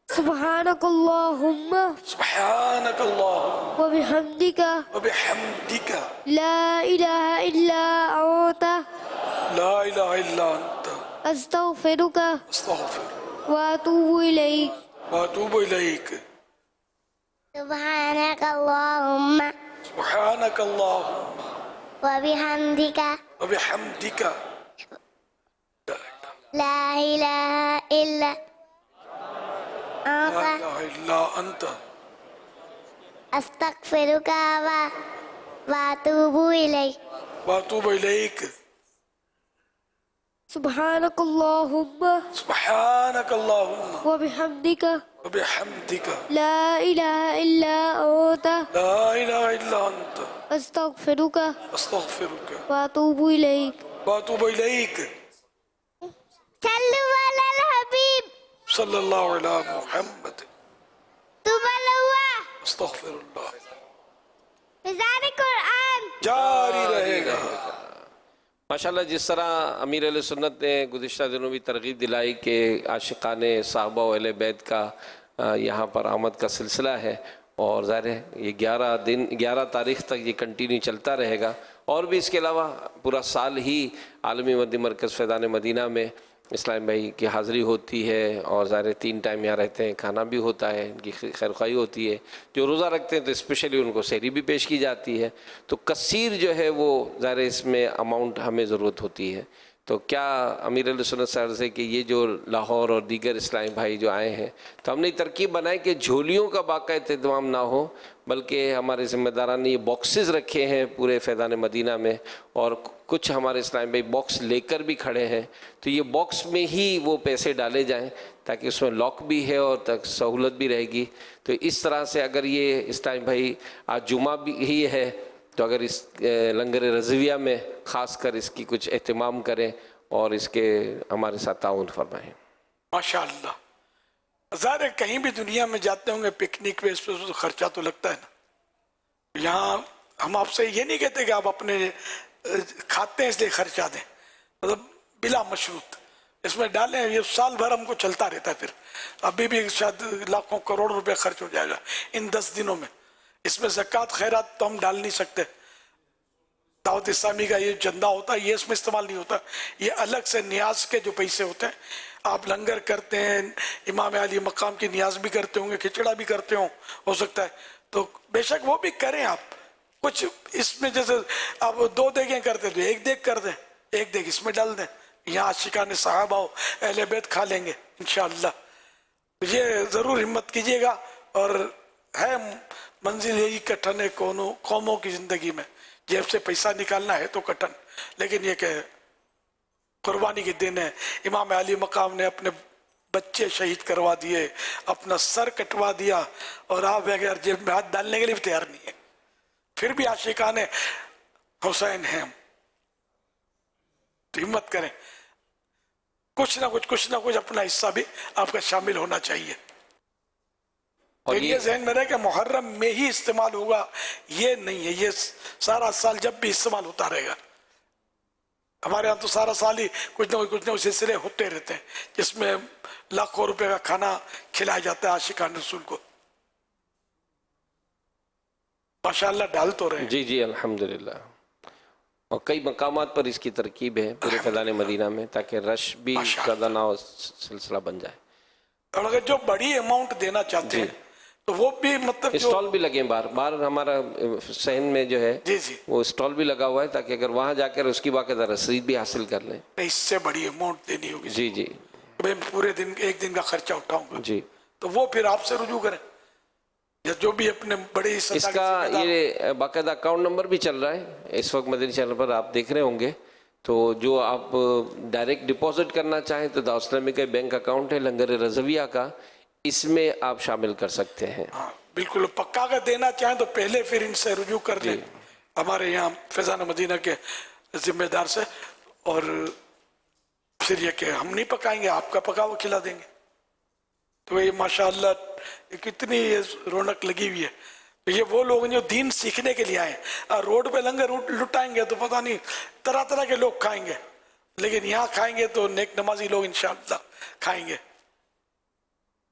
سبحانک اللہم سبحانک اللہ وبحمدک وبحمدک لا الہ الا انت لا الہ الا انت استغفرک استغفر واتوب الیک واتوب الیک سبحانك اللهم سبحانك اللهم وبحمدك وبحمدك لا إله إلا لا إله إلا أنت أستغفرك واتوبو الیک واتوب الیک سبحانك اللهم سبحانك اللهم وبحمدك وبحمدك لا إله إلا أنت لا إله إلا أنت أستغفرك أستغفرك وأتوب إليك واتوب الیک. صلوا علی الحبیب صلی اللہ علی محمد. توب اللہ استغفر اللہ. فیضان قرآن جاری رہے گا. ماشاءاللہ جس طرح امیر اہل سنت نے گزشتہ دنوں بھی ترغیب دلائی کہ عاشقان صحابہ و اہل بیت کا یہاں پر آمد کا سلسلہ ہے، اور ظاہر ہے یہ 11 تاریخ تک یہ کنٹینیو چلتا رہے گا، اور بھی اس کے علاوہ پورا سال ہی عالمی مدنی مرکز فیضان مدینہ میں اسلام بھائی کی حاضری ہوتی ہے، اور ظاہر 3 ٹائم یہاں رہتے ہیں، کھانا بھی ہوتا ہے، ان کی خیرخواہی ہوتی ہے. جو روزہ رکھتے ہیں تو اسپیشلی ان کو سحری بھی پیش کی جاتی ہے، تو کثیر جو ہے وہ ظاہر اس میں اماؤنٹ ہمیں ضرورت ہوتی ہے. تو کیا امیر علیہ سنت صاحب سے کہ یہ جو لاہور اور دیگر اسلامی بھائی جو آئے ہیں، تو ہم نے ترکیب بنائی کہ جھولیوں کا باقاعدہ اہتمام نہ ہو، بلکہ ہمارے ذمہ داران نے یہ باکسز رکھے ہیں پورے فیضان مدینہ میں، اور کچھ ہمارے اسلامی بھائی باکس لے کر بھی کھڑے ہیں، تو یہ باکس میں ہی وہ پیسے ڈالے جائیں تاکہ اس میں لاک بھی ہے اور تک سہولت بھی رہے گی. تو اس طرح سے اگر یہ اسلامی بھائی آج جمعہ بھی ہی ہے تو اگر اس لنگر رضویہ میں خاص کر اس کی کچھ اہتمام کریں اور اس کے ہمارے ساتھ تعاون فرمائیں. ماشاءاللہ. ظاہر ہے کہیں بھی دنیا میں جاتے ہوں گے پکنک پہ، اس پہ خرچہ تو لگتا ہے نا. یہاں ہم آپ سے یہ نہیں کہتے کہ آپ اپنے کھاتے ہیں اس لیے خرچہ دیں، مطلب بلا مشروط اس میں ڈالیں، یہ سال بھر ہم کو چلتا رہتا ہے. پھر ابھی بھی شاید لاکھوں کروڑ روپے خرچ ہو جائے گا ان 10 دنوں میں. اس میں زکوٰۃ خیرات تو ہم ڈال نہیں سکتے. دعوت اسلامی کا یہ چندہ ہوتا ہے، یہ اس میں استعمال نہیں ہوتا. یہ الگ سے نیاز کے جو پیسے ہوتے ہیں، آپ لنگر کرتے ہیں، امام علی مقام کی نیاز بھی کرتے ہوں گے، کھچڑا بھی کرتے ہو سکتا ہے، تو بے شک وہ بھی کریں. آپ کچھ اس میں جیسے آپ 2 دیگیں کرتے تو 1 دیگ کر دیں، 1 دیگ اس میں ڈال دیں. یہاں عاشقان صحابہ و اہل بیت کھا لیں گے انشاءاللہ. یہ ضرور ہمت کیجیے گا. اور ہے منزل یہی کٹھن ہے قوموں کی زندگی میں، جیب سے پیسہ نکالنا ہے تو کٹھن، لیکن یہ کہ قربانی کے دن ہے. امام علی مقام نے اپنے بچے شہید کروا دیے، اپنا سر کٹوا دیا، اور آپ بغیر جیب میں ہاتھ ڈالنے کے لیے بھی تیار نہیں ہے. پھر بھی عاشقان حسین ہیں. تو ہمت کریں، کچھ نہ کچھ اپنا حصہ بھی آپ کا شامل ہونا چاہیے. اور یہ ذہن میں رہے کہ محرم میں ہی استعمال ہوگا، یہ نہیں ہے. یہ سارا سال جب بھی استعمال ہوتا رہے گا. ہمارے ہاں تو سارا سال ہی کچھ نہ کچھ سلسلے ہوتے رہتے ہیں جس میں لاکھوں روپے کا کھانا کھلایا جاتا ہے عاشقان رسول کو. ماشاءاللہ ڈال تو رہے ہیں. جی الحمدللہ. اور کئی مقامات پر اس کی ترکیب ہے پورے فیضان مدینہ میں تاکہ رش بھی زیادہ نہ ہو، سلسلہ بن جائے. اور اگر جو بڑی اماؤنٹ دینا چاہتے ہیں تو وہ بھی مطلب اسٹال بھی لگے باہر ہمارا صحن میں جو ہے وہ اسٹال بھی لگا ہوا ہے تاکہ اگر وہاں جا کر اس کی باقاعدہ رسید بھی حاصل کر لیں. اس سے بڑی اماؤنٹ دینی ہوگی. جی میں پورے دن 1 دن کا خرچہ اٹھاؤں گا، جی تو وہ پھر آپ سے رجوع کریں، یا جو بھی اپنے بڑے اس کا یہ باقاعدہ اکاؤنٹ نمبر بھی چل رہا ہے اس وقت مدنی چینل پر آپ دیکھ رہے ہوں گے. تو جو آپ ڈائریکٹ ڈپازٹ کرنا چاہیں تو دعوت اسلامی کا بینک اکاؤنٹ ہے لنگر رضویہ کا، اس میں آپ شامل کر سکتے ہیں. بالکل پکا کا دینا چاہیں تو پہلے پھر ان سے رجوع کر لیں ہمارے یہاں فیضان مدینہ کے ذمہ دار سے، اور پھر یہ کہ ہم نہیں پکائیں گے، آپ کا پکا ہوا کھلا دیں گے. تو یہ ماشاءاللہ کتنی رونق لگی ہوئی ہے. تو یہ وہ لوگ جو دین سیکھنے کے لیے آئے ہیں. روڈ پہ لنگر لٹائیں گے تو پتہ نہیں طرح طرح کے لوگ کھائیں گے، لیکن یہاں کھائیں گے تو نیک نمازی لوگ انشاءاللہ کھائیں گے.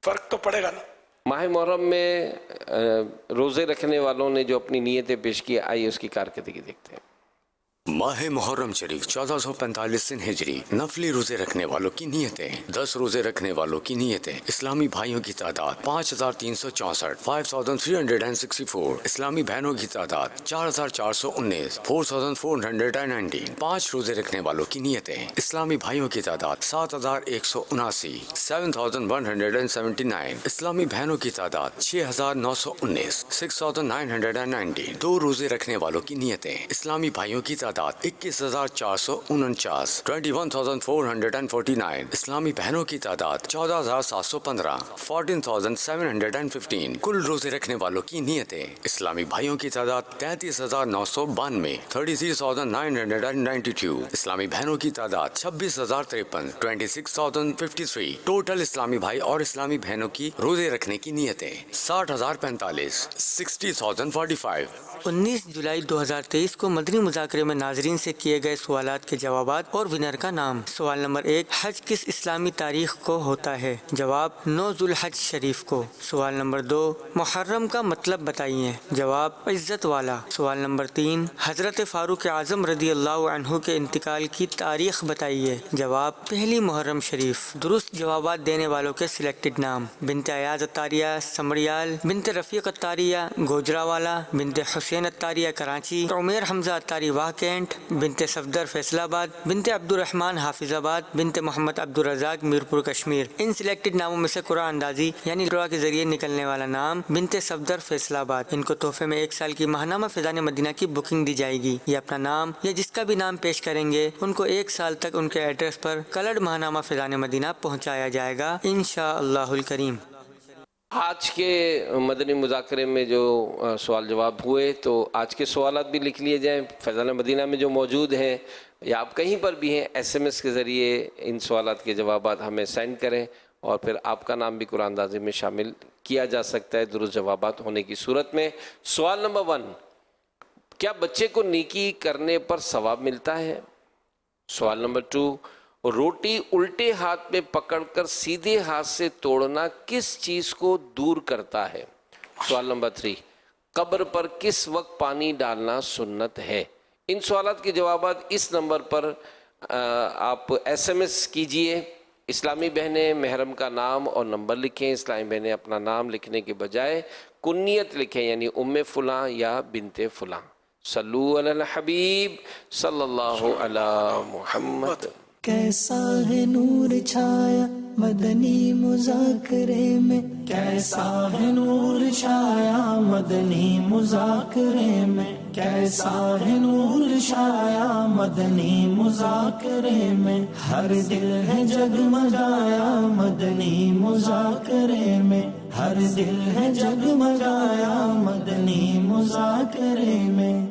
فرق تو پڑے گا نا. ماہ محرم میں روزے رکھنے والوں نے جو اپنی نیتیں پیش کی، آئیے اس کی کارکردگی دیکھتے ہیں. ماہ محرم شریف 1445 ہجری نفلی روزے رکھنے والوں کی نیتیں 10 روزے رکھنے والوں کی نیتیں اسلامی بھائیوں کی تعداد 5364 5364 اسلامی بہنوں کی تعداد 4419 4419 5 روزے رکھنے والوں کی نیتیں اسلامی بھائیوں کی تعداد 7179 7179 اسلامی بہنوں کی تعداد 6919 6919 2 روزے رکھنے والوں کی نیتیں اسلامی بھائیوں کی تعداد 21449 21449 اسلامی بہنوں کی تعداد 14715 14715 کل روزے رکھنے والوں کی نیتیں اسلامی بھائیوں کی تعداد 33992 33992 اسلامی بہنوں کی تعداد 26053 26053 ٹوٹل اسلامی بھائی اور اسلامی بہنوں کی روزے رکھنے کی نیتیں 60045 60045 19 جولائی 2023 کو مدنی مذاکرے میں ناظرین سے کیے گئے سوالات کے جوابات اور ونر کا نام۔ سوال نمبر 1، حج کس اسلامی تاریخ کو ہوتا ہے؟ جواب 9 ذوالحج شریف کو۔ سوال نمبر 2، محرم کا مطلب بتائیے۔ جواب عزت والا۔ سوال نمبر 3، حضرت فاروق اعظم رضی اللہ عنہ کے انتقال کی تاریخ بتائیے۔ جواب 1 محرم شریف۔ درست جوابات دینے والوں کے سلیکٹڈ نام: بنت ایاز اتاریہ سمریال، بنت رفیق اتاریہ گوجراوالا، بنت حسین اتاریہ کراچی، عمیر حمزہ اتاری واہ کینٹ، بنت صفدر فیصل آباد، بنت عبد الرحمن حافظ آباد، بنت محمد عبد الرزاق میرپور کشمیر۔ ان سلیکٹڈ ناموں میں سے قرآن اندازی یعنی ڈرا کے ذریعے نکلنے والا نام بنت صفدر فیصل آباد۔ ان کو تحفے میں 1 سال کی ماہنامہ فیضان مدینہ کی بکنگ دی جائے گی۔ یہ اپنا نام یا جس کا بھی نام پیش کریں گے ان کو 1 سال تک ان کے ایڈریس پر کلرڈ ماہنامہ فیضان مدینہ پہنچایا جائے گا انشاءاللہ الکریم۔ آج کے مدنی مذاکرے میں جو سوال جواب ہوئے تو آج کے سوالات بھی لکھ لیے جائیں، فیضان مدینہ میں جو موجود ہیں یا آپ کہیں پر بھی ہیں SMS کے ذریعے ان سوالات کے جوابات ہمیں سینڈ کریں اور پھر آپ کا نام بھی قرآن اندازی میں شامل کیا جا سکتا ہے درست جوابات ہونے کی صورت میں۔ سوال نمبر 1، کیا بچے کو نیکی کرنے پر ثواب ملتا ہے؟ سوال نمبر 2، روٹی الٹے ہاتھ میں پکڑ کر سیدھے ہاتھ سے توڑنا کس چیز کو دور کرتا ہے؟ سوال نمبر 3، قبر پر کس وقت پانی ڈالنا سنت ہے؟ ان سوالات کے جوابات اس نمبر پر آپ SMS کیجئے۔ اسلامی بہنیں محرم کا نام اور نمبر لکھیں۔ اسلامی بہنیں اپنا نام لکھنے کے بجائے کنیت لکھیں، یعنی ام فلاں یا بنت فلاں۔ صلو علی الحبیب صلی اللہ علی محمد۔ کیسا ہے نور چھایا مدنی مذاکرے میں، کیسا ہے نور چھایا مدنی مذاکرے میں، کیسا ہے نور چھایا مدنی مذاکرے میں، ہر دل ہے جگمگایا مدنی مذاکرے میں، ہر دل ہے جگمگایا مدنی مذاکرے میں۔